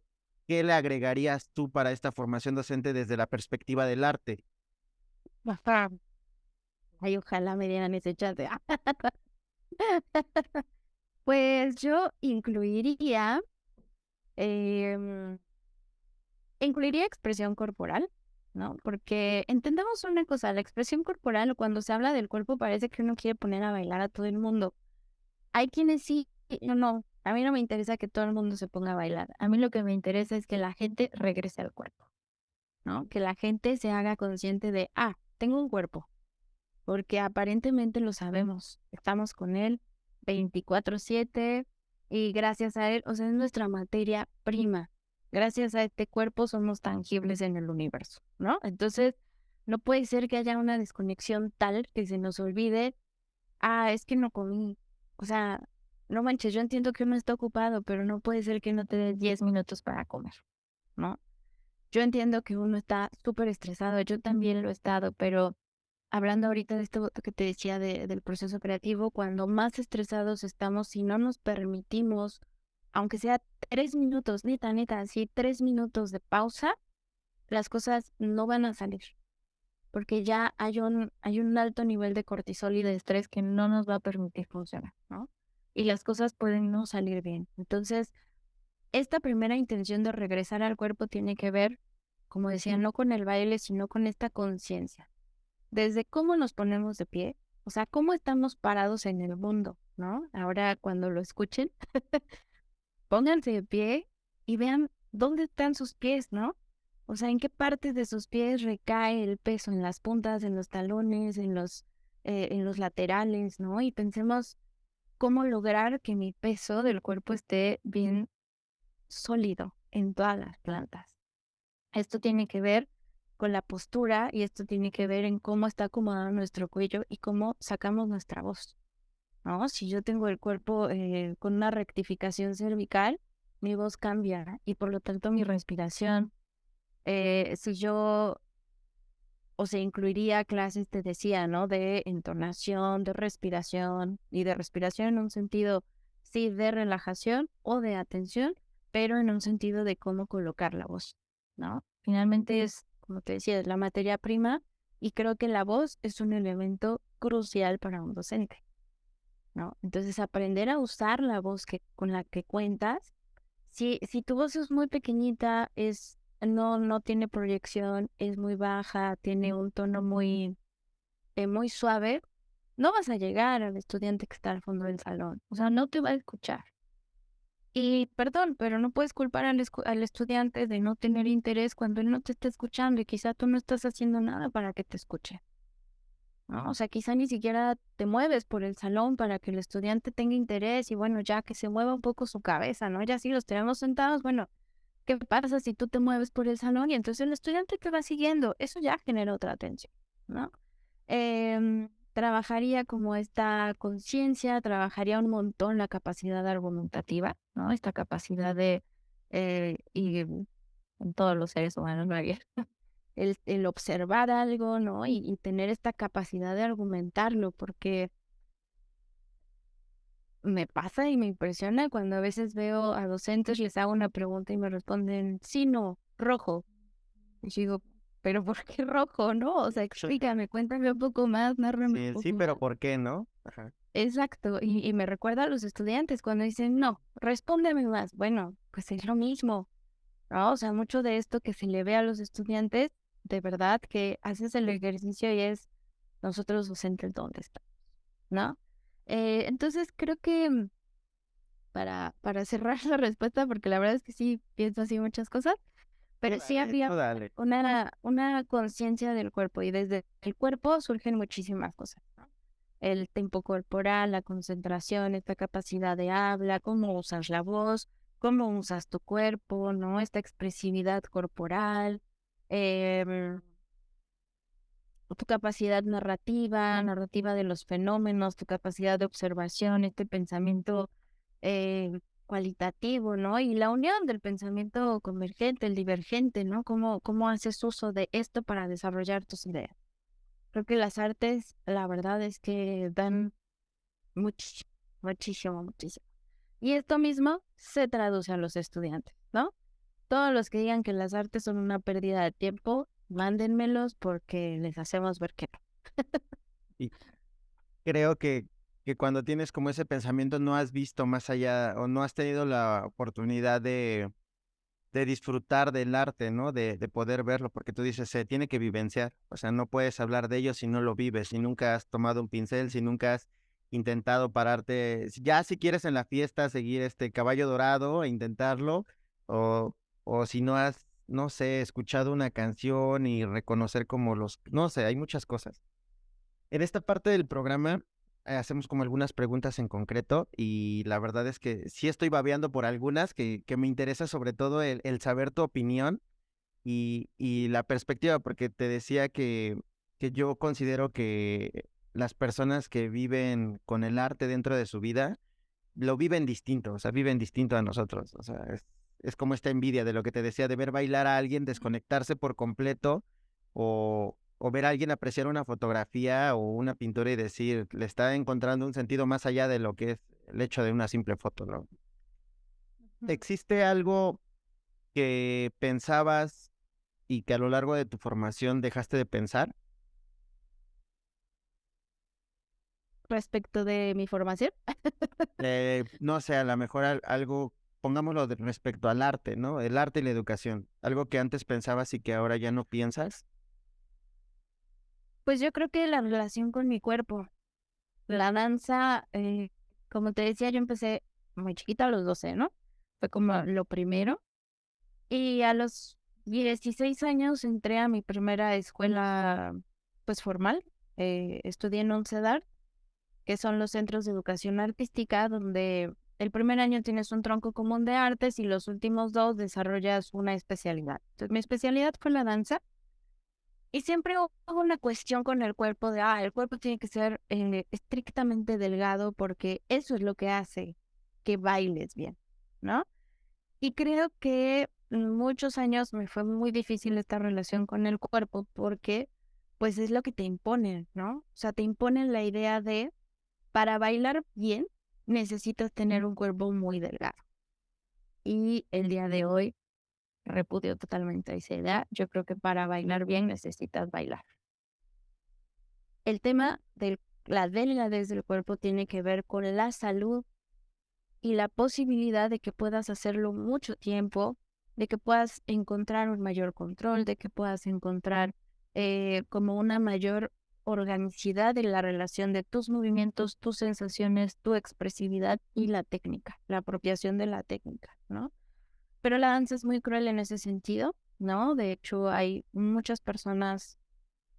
¿Qué le agregarías tú para esta formación docente desde la perspectiva del arte? Ajá. Ay, ojalá me dieran ese chance. Pues yo em, incluiría expresión corporal, ¿no? Porque entendamos una cosa, la expresión corporal, cuando se habla del cuerpo, parece que uno quiere poner a bailar a todo el mundo. Hay quienes sí, no, a mí no me interesa que todo el mundo se ponga a bailar. A mí lo que me interesa es que la gente regrese al cuerpo, ¿no? Que la gente se haga consciente de, tengo un cuerpo, porque aparentemente lo sabemos, estamos con él 24/7 y gracias a él, o sea, es nuestra materia prima. Gracias a este cuerpo somos tangibles en el universo, ¿no? Entonces, no puede ser que haya una desconexión tal que se nos olvide, es que no comí. O sea, no manches, yo entiendo que uno está ocupado, pero no puede ser que no te dé 10 minutos para comer, ¿no? Yo entiendo que uno está súper estresado, yo también lo he estado, pero hablando ahorita de esto que te decía del proceso creativo, cuando más estresados estamos, si no nos permitimos, aunque sea 3 minutos, neta, así 3 minutos de pausa, las cosas no van a salir, porque ya hay un alto nivel de cortisol y de estrés que no nos va a permitir funcionar, ¿no? Y las cosas pueden no salir bien. Entonces, esta primera intención de regresar al cuerpo tiene que ver, como decía, no con el baile, sino con esta conciencia desde cómo nos ponemos de pie, o sea, cómo estamos parados en el mundo, ¿no? Ahora cuando lo escuchen, pónganse de pie y vean dónde están sus pies, ¿no? O sea, en qué partes de sus pies recae el peso, en las puntas, en los talones, en los laterales, ¿no? Y pensemos cómo lograr que mi peso del cuerpo esté bien sólido en todas las plantas. Esto tiene que ver con la postura y esto tiene que ver en cómo está acomodado nuestro cuello y cómo sacamos nuestra voz, ¿no? Si yo tengo el cuerpo con una rectificación cervical, mi voz cambia y por lo tanto mi respiración. Si yo, o sea, incluiría clases, te decía, ¿no? De entonación, de respiración y de respiración en un sentido, sí, de relajación o de atención, pero en un sentido de cómo colocar la voz, ¿no? Finalmente es, como te decía, es la materia prima y creo que la voz es un elemento crucial para un docente, ¿no? Entonces, aprender a usar la voz con la que cuentas, si tu voz es muy pequeñita, no tiene proyección, es muy baja, tiene un tono muy suave, no vas a llegar al estudiante que está al fondo del salón, o sea, no te va a escuchar. Y perdón, pero no puedes culpar al estudiante de no tener interés cuando él no te está escuchando y quizá tú no estás haciendo nada para que te escuche, ¿no? O sea, quizá ni siquiera te mueves por el salón para que el estudiante tenga interés y bueno, ya que se mueva un poco su cabeza, ¿no? Ya si los tenemos sentados, bueno, ¿qué pasa si tú te mueves por el salón y entonces el estudiante te va siguiendo? Eso ya genera otra atención, ¿no? Trabajaría como esta conciencia, trabajaría un montón la capacidad argumentativa, ¿no? Esta capacidad y en todos los seres humanos, ¿no? El observar algo, ¿no? Y tener esta capacidad de argumentarlo, porque me pasa y me impresiona cuando a veces veo a docentes, les hago una pregunta y me responden, sí, no, rojo. Y yo digo, pero ¿por qué rojo, no? O sea, explícame, cuéntame un poco más, nárrame un Sí, sí, poco pero más. ¿por qué no? Ajá. Exacto, y me recuerda a los estudiantes cuando dicen, no, respóndeme más. Bueno, pues es lo mismo, ¿no? O sea, mucho de esto que se le ve a los estudiantes, de verdad que haces el ejercicio y es nosotros docentes, ¿dónde está? ¿No? Entonces creo que para cerrar la respuesta, porque la verdad es que sí pienso así muchas cosas, pero sí había Tú dale. una conciencia del cuerpo y desde el cuerpo surgen muchísimas cosas, ¿no? El tempo corporal, la concentración, esta capacidad de habla, cómo usas la voz, cómo usas tu cuerpo, ¿no? Esta expresividad corporal, em, tu capacidad narrativa de los fenómenos, tu capacidad de observación, este pensamiento cualitativo, ¿no? Y la unión del pensamiento convergente, el divergente, ¿no? Cómo haces uso de esto para desarrollar tus ideas. Creo que las artes, la verdad es que dan muchísimo, muchísimo, muchísimo. Y esto mismo se traduce a los estudiantes, ¿no? Todos los que digan que las artes son una pérdida de tiempo, mándenmelos porque les hacemos ver que no. Y creo que cuando tienes como ese pensamiento no has visto más allá o no has tenido la oportunidad de disfrutar del arte, ¿no? De poder verlo, porque tú dices, se tiene que vivenciar, o sea, no puedes hablar de ello si no lo vives, si nunca has tomado un pincel, si nunca has intentado pararte, ya si quieres en la fiesta seguir este caballo dorado e intentarlo, o, o si no has, no sé, escuchado una canción y reconocer como los, no sé, hay muchas cosas. En esta parte del programa hacemos como algunas preguntas en concreto y la verdad es que sí estoy babeando por algunas que me interesa sobre todo el saber tu opinión y la perspectiva, porque te decía que yo considero que las personas que viven con el arte dentro de su vida lo viven distinto, o sea, viven distinto a nosotros, o sea, es como esta envidia de lo que te decía, de ver bailar a alguien, desconectarse por completo, o ver a alguien apreciar una fotografía o una pintura y decir, le está encontrando un sentido más allá de lo que es el hecho de una simple foto, ¿no? Ujú. ¿Existe algo que pensabas y que a lo largo de tu formación dejaste de pensar? Respecto de mi formación, No sé, a lo mejor algo, pongámoslo respecto al arte, ¿no? El arte y la educación. Algo que antes pensabas y que ahora ya no piensas. pues yo creo que la relación con mi cuerpo, la danza, como te decía, yo empecé muy chiquita a los 12, ¿no? Fue como lo primero. Y a los 16 años entré a mi primera escuela, pues formal. Estudié en ONCEDAR, que son los centros de educación artística, donde el primer año tienes un tronco común de artes y los últimos dos desarrollas una especialidad. Entonces, mi especialidad fue la danza y siempre hubo una cuestión con el cuerpo de, el cuerpo tiene que ser estrictamente delgado porque eso es lo que hace que bailes bien, ¿no? Y creo que muchos años me fue muy difícil esta relación con el cuerpo porque pues es lo que te imponen, ¿no? O sea, te imponen la idea de para bailar bien necesitas tener un cuerpo muy delgado. Y el día de hoy repudio totalmente esa idea. Yo creo que para bailar bien necesitas bailar. El tema de la delgadez del cuerpo tiene que ver con la salud y la posibilidad de que puedas hacerlo mucho tiempo, de que puedas encontrar un mayor control, de que puedas encontrar como una mayor organicidad en la relación de tus movimientos, tus sensaciones, tu expresividad y la técnica, la apropiación de la técnica, ¿no? Pero la danza es muy cruel en ese sentido, ¿no? De hecho, hay muchas personas,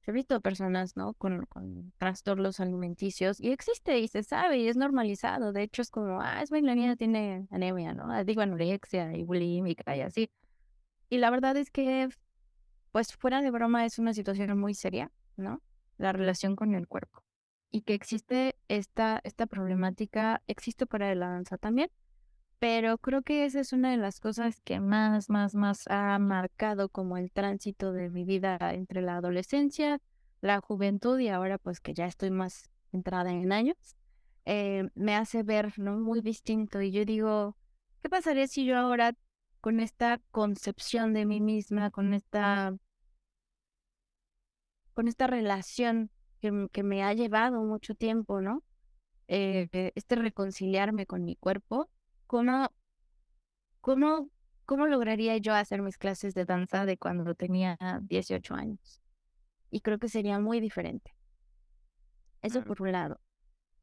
he visto personas, ¿no? Con trastornos alimenticios y existe y se sabe y es normalizado. De hecho, es como, es bailarina, tiene anemia, ¿no? Digo, anorexia y bulímica y así. Y la verdad es que, pues fuera de broma, es una situación muy seria, ¿no? La relación con el cuerpo. Y que existe esta problemática, existe para la danza también, pero creo que esa es una de las cosas que más ha marcado como el tránsito de mi vida entre la adolescencia, la juventud y ahora pues que ya estoy más entrada en años, me hace ver, ¿no? Muy distinto. Y yo digo, ¿qué pasaría si yo ahora con esta concepción de mí misma, con esta relación que me ha llevado mucho tiempo, ¿no? Este reconciliarme con mi cuerpo, ¿cómo ¿Cómo, cómo lograría yo hacer mis clases de danza de cuando tenía 18 años? Y creo que sería muy diferente. Eso Claro. por un lado.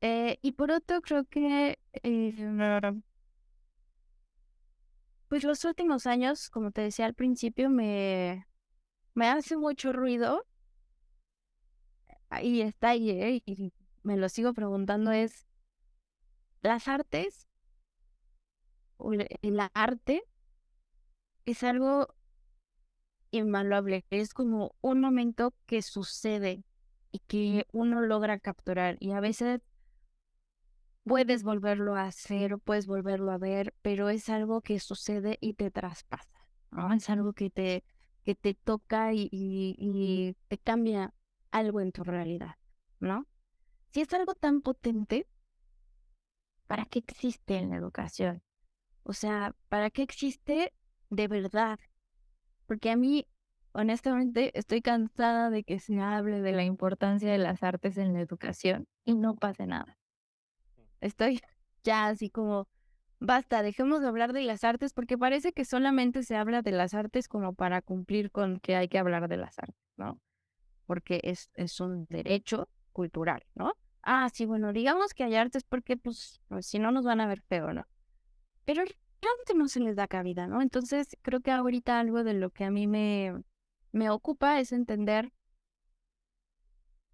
Y por otro, creo que Pues los últimos años, como te decía al principio, me hace mucho ruido, y está ahí, y me lo sigo preguntando, es, ¿las artes o el arte es algo invaluable? Es como un momento que sucede y que uno logra capturar, y a veces puedes volverlo a hacer o puedes volverlo a ver, pero es algo que sucede y te traspasa, ¿no? Es algo que te toca y te cambia algo en tu realidad, ¿no? Si es algo tan potente, ¿para qué existe en la educación? O sea, ¿para qué existe de verdad? Porque a mí, honestamente, estoy cansada de que se hable de la importancia de las artes en la educación y no pase nada. Estoy ya así como, basta, dejemos de hablar de las artes porque parece que solamente se habla de las artes como para cumplir con que hay que hablar de las artes, ¿no? Porque es un derecho cultural, ¿no? Ah, sí, bueno, digamos que hay artes porque pues si no nos van a ver feo, ¿no? Pero realmente no se les da cabida, ¿no? Entonces creo que ahorita algo de lo que a mí me ocupa es entender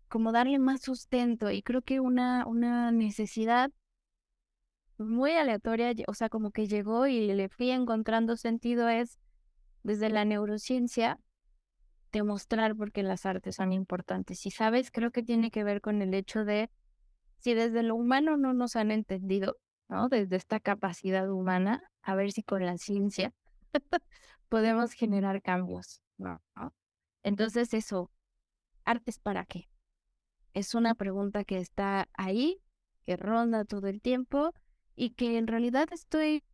cómo darle más sustento y creo que una necesidad muy aleatoria, o sea, como que llegó y le fui encontrando sentido es desde la neurociencia demostrar por qué las artes son importantes. Y sabes, creo que tiene que ver con el hecho de si desde lo humano no nos han entendido, ¿no? Desde esta capacidad humana, a ver si con la ciencia podemos generar cambios, ¿no? Entonces eso, ¿artes para qué? Es una pregunta que está ahí, que ronda todo el tiempo y que en realidad estoy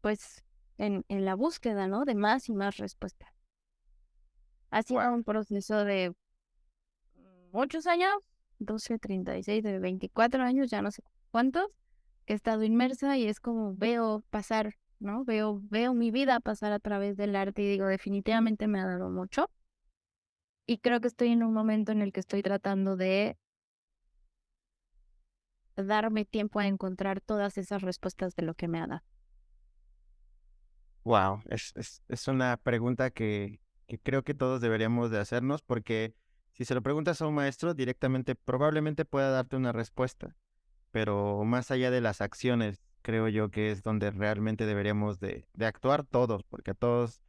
pues en la búsqueda, ¿no? De más y más respuestas. Ha sido un proceso de muchos años, 12, 36, de 24 años, ya no sé cuántos, que he estado inmersa y es como veo pasar, ¿no? Veo mi vida pasar a través del arte y digo, definitivamente me ha dado mucho. Y creo que estoy en un momento en el que estoy tratando de darme tiempo a encontrar todas esas respuestas de lo que me ha dado. Wow, es una pregunta que creo que todos deberíamos de hacernos porque si se lo preguntas a un maestro directamente probablemente pueda darte una respuesta, pero más allá de las acciones, creo yo que es donde realmente deberíamos de actuar todos, porque todos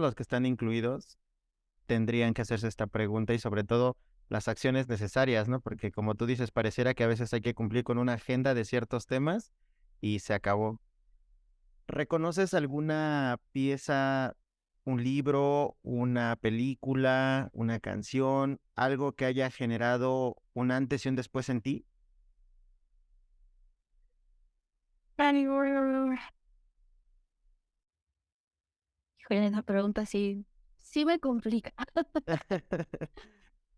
los que están incluidos tendrían que hacerse esta pregunta y sobre todo las acciones necesarias, ¿no? Porque como tú dices, pareciera que a veces hay que cumplir con una agenda de ciertos temas y se acabó. ¿Reconoces alguna pieza, un libro, una película, una canción, algo que haya generado un antes y un después en ti? Híjole, esa pregunta sí me complica,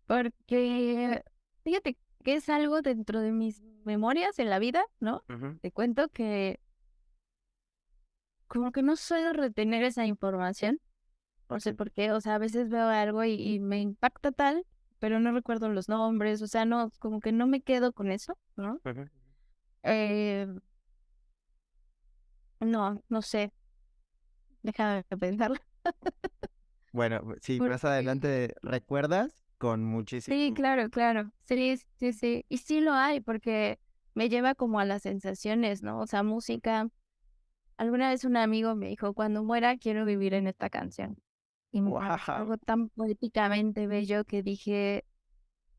porque fíjate que es algo dentro de mis memorias en la vida, ¿no? Ujú, Te cuento que como que no suelo retener esa información, no sé por qué, o sea, a veces veo algo y me impacta tal, pero no recuerdo los nombres, o sea, no, como que no me quedo con eso, ¿no? ujú. Eh, no sé, déjame pensarlo. Bueno, si más Porque adelante recuerdas, con sí, muchísimo. claro, claro, sí, sí, sí, y sí lo hay, porque me lleva como a las sensaciones, ¿no? O sea, música. Alguna vez un amigo me dijo, cuando muera quiero vivir en esta canción. Y me pareció ¡Wow! algo tan poéticamente bello que dije,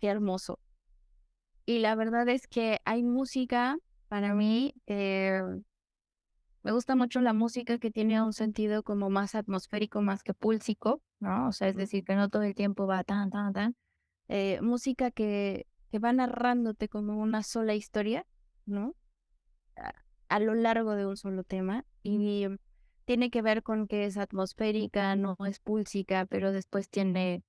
qué hermoso. Y la verdad es que hay música, para mí, me gusta mucho la música que tiene un sentido como más atmosférico, más que púlsico, ¿no? O sea, es decir, que no todo el tiempo va tan, tan, tan. Música que va narrándote como una sola historia, ¿no? A, a lo largo de un solo tema. Y tiene que ver con que es atmosférica, no es púlsica, pero después tiene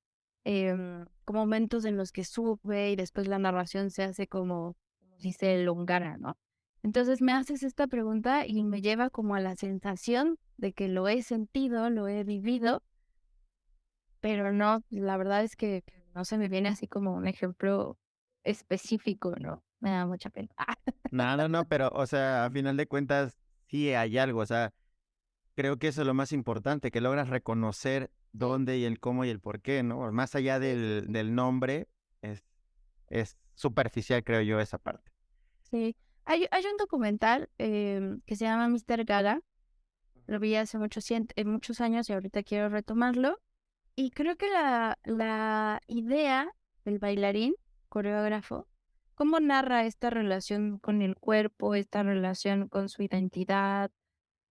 como momentos en los que sube y después la narración se hace como dice, longana, ¿no? Entonces me haces esta pregunta y me lleva como a la sensación de que lo he sentido, lo he vivido, pero no, la verdad es que no se me viene así como un ejemplo específico, ¿no? Me da mucha pena. No, no, no, pero, o sea, a final de cuentas, sí hay algo, o sea, creo que eso es lo más importante, que logras reconocer Sí, dónde y el cómo y el por qué, ¿no? Más allá sí, sí, del nombre, es superficial, creo yo, esa parte. sí. Hay un documental que se llama Mr. Gaga. Lo vi hace muchos años y ahorita quiero retomarlo. Y creo que la idea del bailarín, coreógrafo, cómo narra esta relación con el cuerpo, esta relación con su identidad,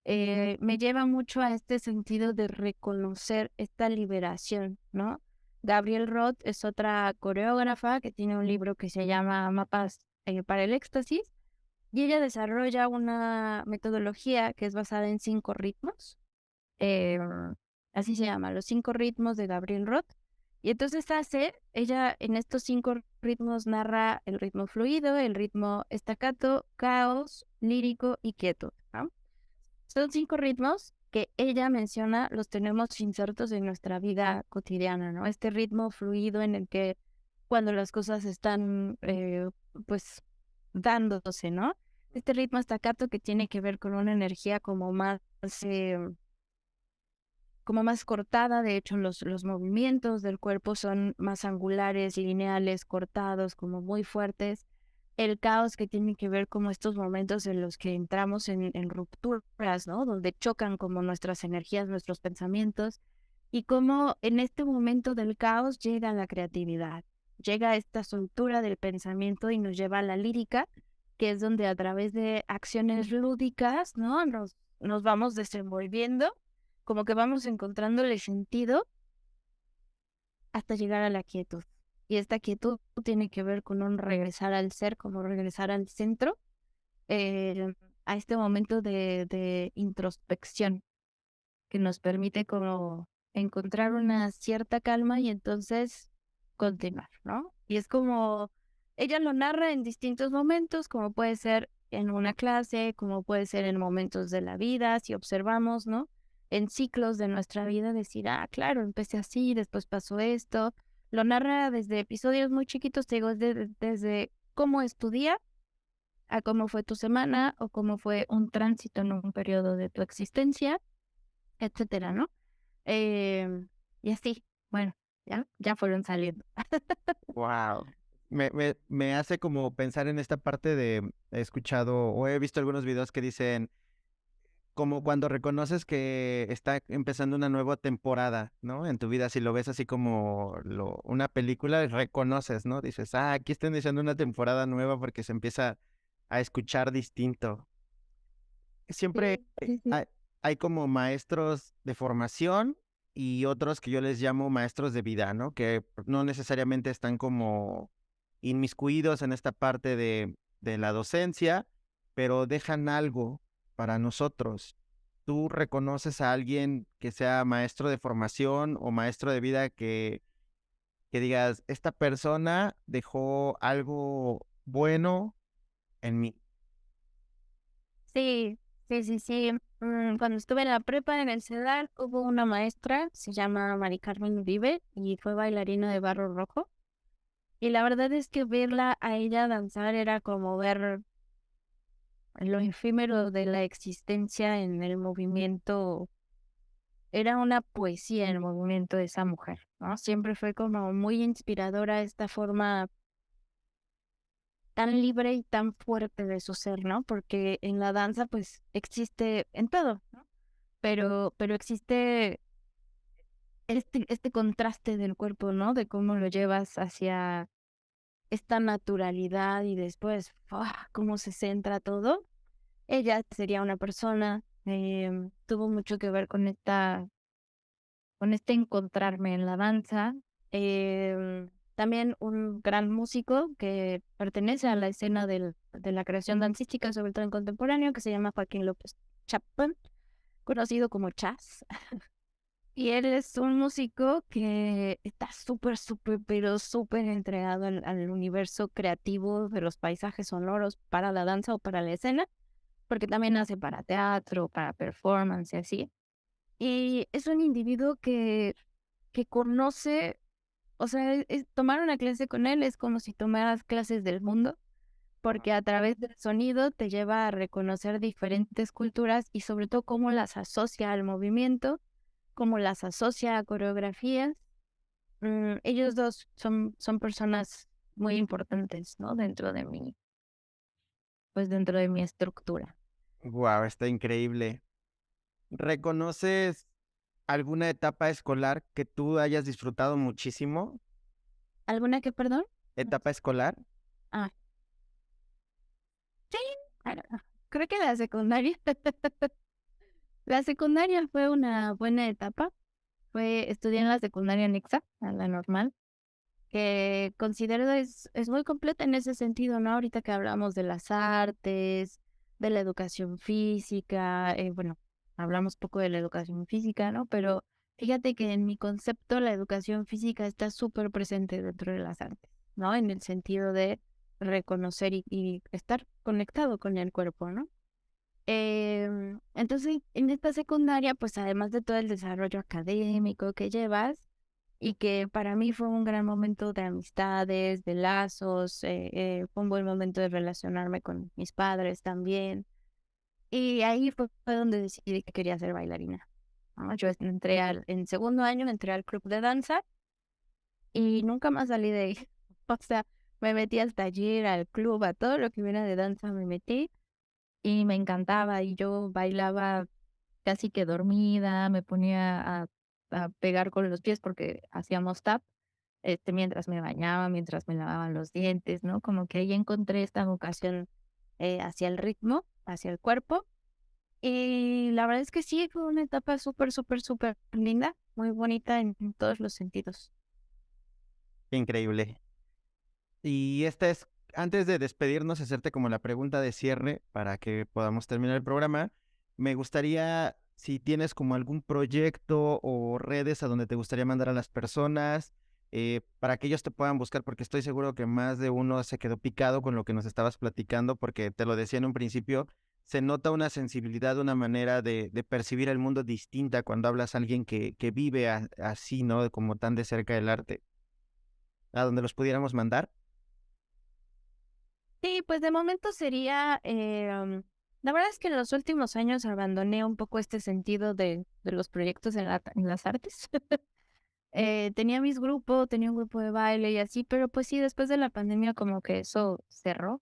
me lleva mucho a este sentido de reconocer esta liberación, ¿no? Gabrielle Roth es otra coreógrafa que tiene un libro que se llama Mapas para el Éxtasis y ella desarrolla una metodología que es basada en 5 ritmos, eh, así se llama, los 5 ritmos de Gabrielle Roth. Y entonces ella en estos 5 ritmos narra el ritmo fluido, el ritmo estacato, caos, lírico y quieto, ¿no? Son 5 ritmos que ella menciona, los tenemos insertos en nuestra vida cotidiana, ¿no? Este ritmo fluido en el que cuando las cosas están, pues, dándose, ¿no? Este ritmo staccato que tiene que ver con una energía eh, como más cortada. De hecho, los movimientos del cuerpo son más angulares, lineales, cortados, como muy fuertes. El caos que tiene que ver como estos momentos en los que entramos en rupturas, ¿no? Donde chocan como nuestras energías, nuestros pensamientos, y cómo en este momento del caos llega la creatividad, llega esta soltura del pensamiento y nos lleva a la lírica, que es donde a través de acciones lúdicas, ¿no? Nos vamos desenvolviendo, como que vamos encontrándole sentido hasta llegar a la quietud. Y esta quietud tiene que ver con un regresar al ser, como regresar al centro, eh, a este momento de introspección que nos permite como encontrar una cierta calma y entonces continuar, ¿no? Y es como, ella lo narra en distintos momentos, como puede ser en una clase, como puede ser en momentos de la vida, si observamos, ¿no? En ciclos de nuestra vida, decir, ah, claro, empecé así, después pasó esto. Lo narra desde episodios muy chiquitos, te digo, desde cómo es tu día, a cómo fue tu semana o cómo fue un tránsito en un periodo de tu existencia, etcétera, ¿no? Y así, bueno, ya fueron saliendo. Wow. Me hace como pensar en esta parte de, he escuchado o he visto algunos videos que dicen, como cuando reconoces que está empezando una nueva temporada, ¿no? En tu vida, si lo ves así como una película, reconoces, ¿no? Dices, ah, aquí está iniciando una temporada nueva porque se empieza a escuchar distinto. Siempre Sí, sí, sí. hay, hay como maestros de formación y otros que yo les llamo maestros de vida, ¿no? Que no necesariamente están como inmiscuidos en esta parte de la docencia, pero dejan algo para nosotros. ¿Tú reconoces a alguien que sea maestro de formación o maestro de vida que digas, esta persona dejó algo bueno en mí? Sí, sí, sí, sí. Cuando estuve en la prepa en el CEDAR, hubo una maestra, se llama Mari Carmen Uribe, y fue bailarina de Barro Rojo. Y la verdad es que verla a ella danzar era como ver lo efímero de la existencia en el movimiento. Era una poesía en el movimiento de esa mujer, ¿no? Siempre fue como muy inspiradora esta forma tan libre y tan fuerte de su ser, ¿no? Porque en la danza, pues, existe en todo, ¿no? Pero existe este contraste del cuerpo, ¿no? De cómo lo llevas hacia esta naturalidad y después, ¡fua! Cómo se centra todo. Ella sería una persona, tuvo mucho que ver con este encontrarme en la danza. También un gran músico que pertenece a la escena de la creación dancística, sobre todo en contemporáneo, que se llama Joaquín López Chapman, conocido como Chas. Y él es un músico que está súper, súper, pero súper entregado al universo creativo de los paisajes sonoros para la danza o para la escena, porque también hace para teatro, para performance y así. Y es un individuo que conoce, o sea, tomar una clase con él es como si tomaras clases del mundo, porque a través del sonido te lleva a reconocer diferentes culturas y sobre todo cómo las asocia al movimiento, cómo las asocia a coreografías. Ellos dos son personas muy importantes, ¿no? Dentro de mi estructura. Wow, está increíble. ¿Reconoces alguna etapa escolar que tú hayas disfrutado muchísimo? ¿Alguna que, perdón? ¿Etapa escolar? Ah, sí, claro. Creo que la secundaria. La secundaria fue una buena etapa. Estudié en la secundaria anexa, a la normal, que considero es muy completa en ese sentido, ¿no? Ahorita que hablamos de las artes, de la educación física, bueno, hablamos poco de la educación física, ¿no? Pero fíjate que en mi concepto la educación física está súper presente dentro de las artes, ¿no? En el sentido de reconocer y estar conectado con el cuerpo, ¿no? Entonces, en esta secundaria, pues además de todo el desarrollo académico que llevas, y que para mí fue un gran momento de amistades, de lazos, fue un buen momento de relacionarme con mis padres también. Y ahí fue donde decidí que quería ser bailarina, ¿no? Yo en segundo año entré al club de danza y nunca más salí de ahí. O sea, me metí al taller, al club, a todo lo que hubiera de danza me metí y me encantaba y yo bailaba casi que dormida, me ponía a pegar con los pies porque hacíamos tap, mientras me bañaba, mientras me lavaban los dientes, ¿no? Como que ahí encontré esta vocación hacia el ritmo, hacia el cuerpo. Y la verdad es que sí, fue una etapa súper, súper, súper linda, muy bonita en todos los sentidos. Qué increíble. Y esta es, antes de despedirnos, hacerte como la pregunta de cierre para que podamos terminar el programa. Me gustaría, si tienes como algún proyecto o redes a donde te gustaría mandar a las personas, para que ellos te puedan buscar, porque estoy seguro que más de uno se quedó picado con lo que nos estabas platicando, porque te lo decía en un principio, se nota una sensibilidad, una manera de percibir el mundo distinta cuando hablas a alguien que vive así, ¿no? Como tan de cerca del arte. A donde los pudiéramos mandar. Sí, pues de momento sería, la verdad es que en los últimos años abandoné un poco este sentido de los proyectos en las artes. Tenía mis grupos, tenía un grupo de baile y así, pero pues sí, después de la pandemia como que eso cerró.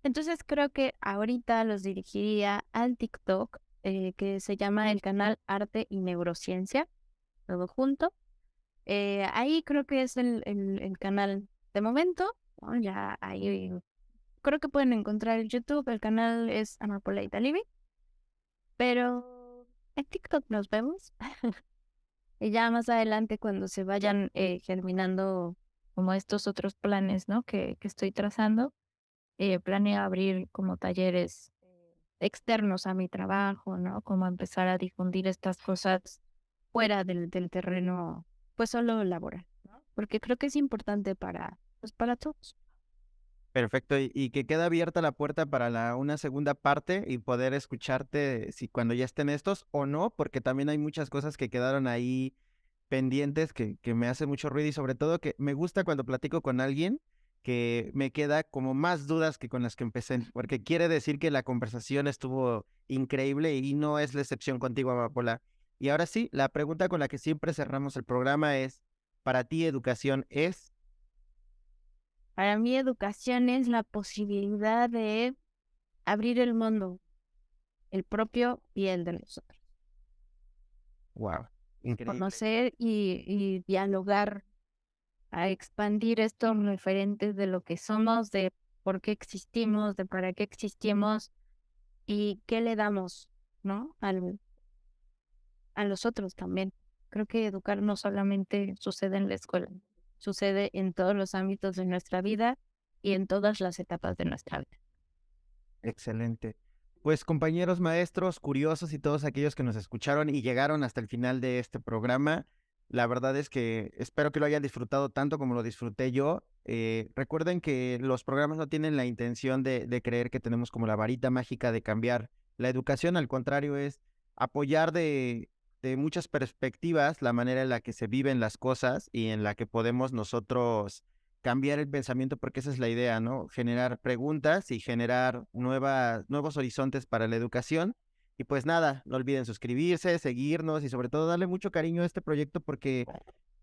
Entonces creo que ahorita los dirigiría al TikTok, que se llama el canal Arte y Neurociencia, todo junto. Ahí creo que es el canal de momento, ¿no? Ya ahí creo que pueden encontrar en YouTube, el canal es Amapola Living, pero en TikTok nos vemos. Y ya más adelante, cuando se vayan germinando como estos otros planes, ¿no? Que estoy trazando, planeo abrir como talleres externos a mi trabajo, ¿no? Como empezar a difundir estas cosas fuera del terreno, pues solo laboral, ¿no? Porque creo que es importante pues para todos. Perfecto, y que queda abierta la puerta para una segunda parte y poder escucharte si cuando ya estén estos o no, porque también hay muchas cosas que quedaron ahí pendientes que me hace mucho ruido y sobre todo que me gusta cuando platico con alguien que me queda como más dudas que con las que empecé, porque quiere decir que la conversación estuvo increíble y no es la excepción contigo, Amapola. Y ahora sí, la pregunta con la que siempre cerramos el programa es, ¿para ti educación es? Para mí, educación es la posibilidad de abrir el mundo, el propio y el de los otros. Wow, increíble. Conocer y dialogar, a expandir estos referentes de lo que somos, de por qué existimos, de para qué existimos y qué le damos, ¿no? A los otros también. Creo que educar no solamente sucede en la escuela, sucede en todos los ámbitos de nuestra vida y en todas las etapas de nuestra vida. Excelente. Pues compañeros maestros, curiosos y todos aquellos que nos escucharon y llegaron hasta el final de este programa, la verdad es que espero que lo hayan disfrutado tanto como lo disfruté yo. Recuerden que los programas no tienen la intención de creer que tenemos como la varita mágica de cambiar la educación, al contrario es apoyar de muchas perspectivas la manera en la que se viven las cosas y en la que podemos nosotros cambiar el pensamiento, porque esa es la idea, ¿no? Generar preguntas y generar nuevos horizontes para la educación. Y pues nada, no olviden suscribirse, seguirnos y sobre todo darle mucho cariño a este proyecto porque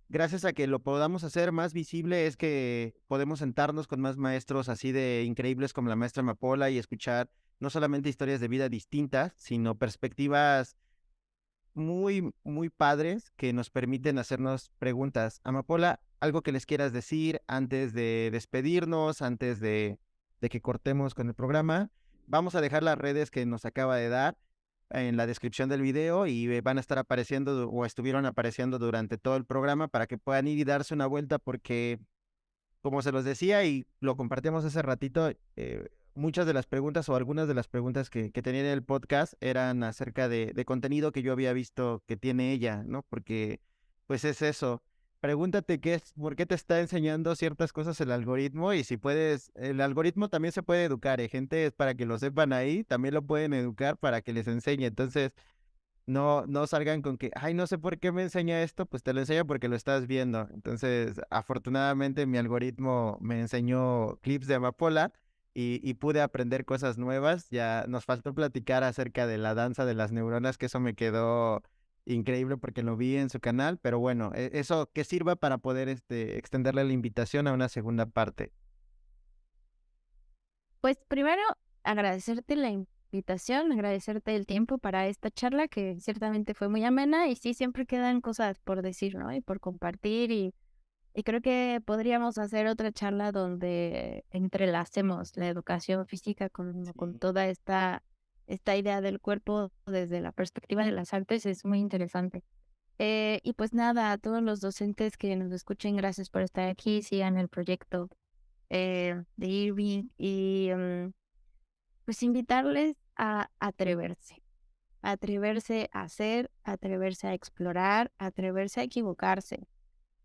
gracias a que lo podamos hacer más visible es que podemos sentarnos con más maestros así de increíbles como la maestra Amapola y escuchar no solamente historias de vida distintas, sino perspectivas muy, muy padres que nos permiten hacernos preguntas. Amapola, algo que les quieras decir antes de despedirnos, antes de que cortemos con el programa. Vamos a dejar las redes que nos acaba de dar en la descripción del video y van a estar apareciendo o estuvieron apareciendo durante todo el programa para que puedan ir y darse una vuelta porque como se los decía y lo compartíamos hace ratito, muchas de las preguntas o algunas de las preguntas que tenía en el podcast eran acerca de contenido que yo había visto que tiene ella, ¿no? Porque, pues es eso. Pregúntate por qué te está enseñando ciertas cosas el algoritmo y si puedes, el algoritmo también se puede educar, gente, es para que lo sepan ahí, también lo pueden educar para que les enseñe. Entonces, no salgan con que, ay, no sé por qué me enseña esto, pues te lo enseña porque lo estás viendo. Entonces, afortunadamente mi algoritmo me enseñó clips de Amapola y pude aprender cosas nuevas. Ya nos faltó platicar acerca de la danza de las neuronas, que eso me quedó increíble porque lo vi en su canal, pero bueno, eso que sirva para poder extenderle la invitación a una segunda parte. Pues primero, agradecerte la invitación, agradecerte el tiempo para esta charla que ciertamente fue muy amena y sí, siempre quedan cosas por decir, ¿no? Y por compartir y creo que podríamos hacer otra charla donde entrelacemos la educación física con Sí. toda esta idea del cuerpo desde la perspectiva de las artes, es muy interesante. Y pues nada, a todos los docentes que nos escuchen, gracias por estar aquí, sigan el proyecto de Irving y pues invitarles a atreverse a hacer, atreverse a explorar, atreverse a equivocarse.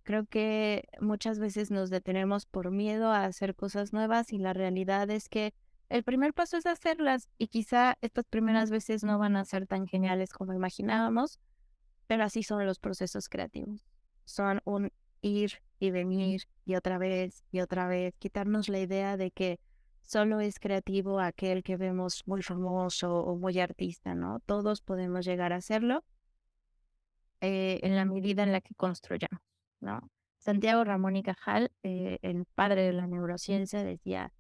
Creo que muchas veces nos detenemos por miedo a hacer cosas nuevas y la realidad es que el primer paso es hacerlas y quizá estas primeras veces no van a ser tan geniales como imaginábamos, pero así son los procesos creativos. Son un ir y venir y otra vez, quitarnos la idea de que solo es creativo aquel que vemos muy famoso o muy artista, ¿no? Todos podemos llegar a hacerlo en la medida en la que construyamos, ¿no? Santiago Ramón y Cajal, el padre de la neurociencia, decía,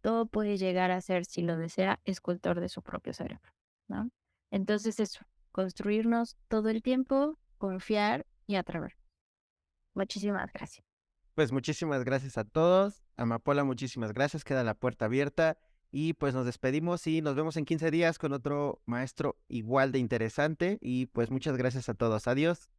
todo puede llegar a ser, si lo desea, escultor de su propio cerebro, ¿no? Entonces eso, construirnos todo el tiempo, confiar y atrever. Muchísimas gracias. Pues muchísimas gracias a todos. Amapola, muchísimas gracias. Queda la puerta abierta. Y pues nos despedimos y nos vemos en 15 días con otro maestro igual de interesante. Y pues muchas gracias a todos. Adiós.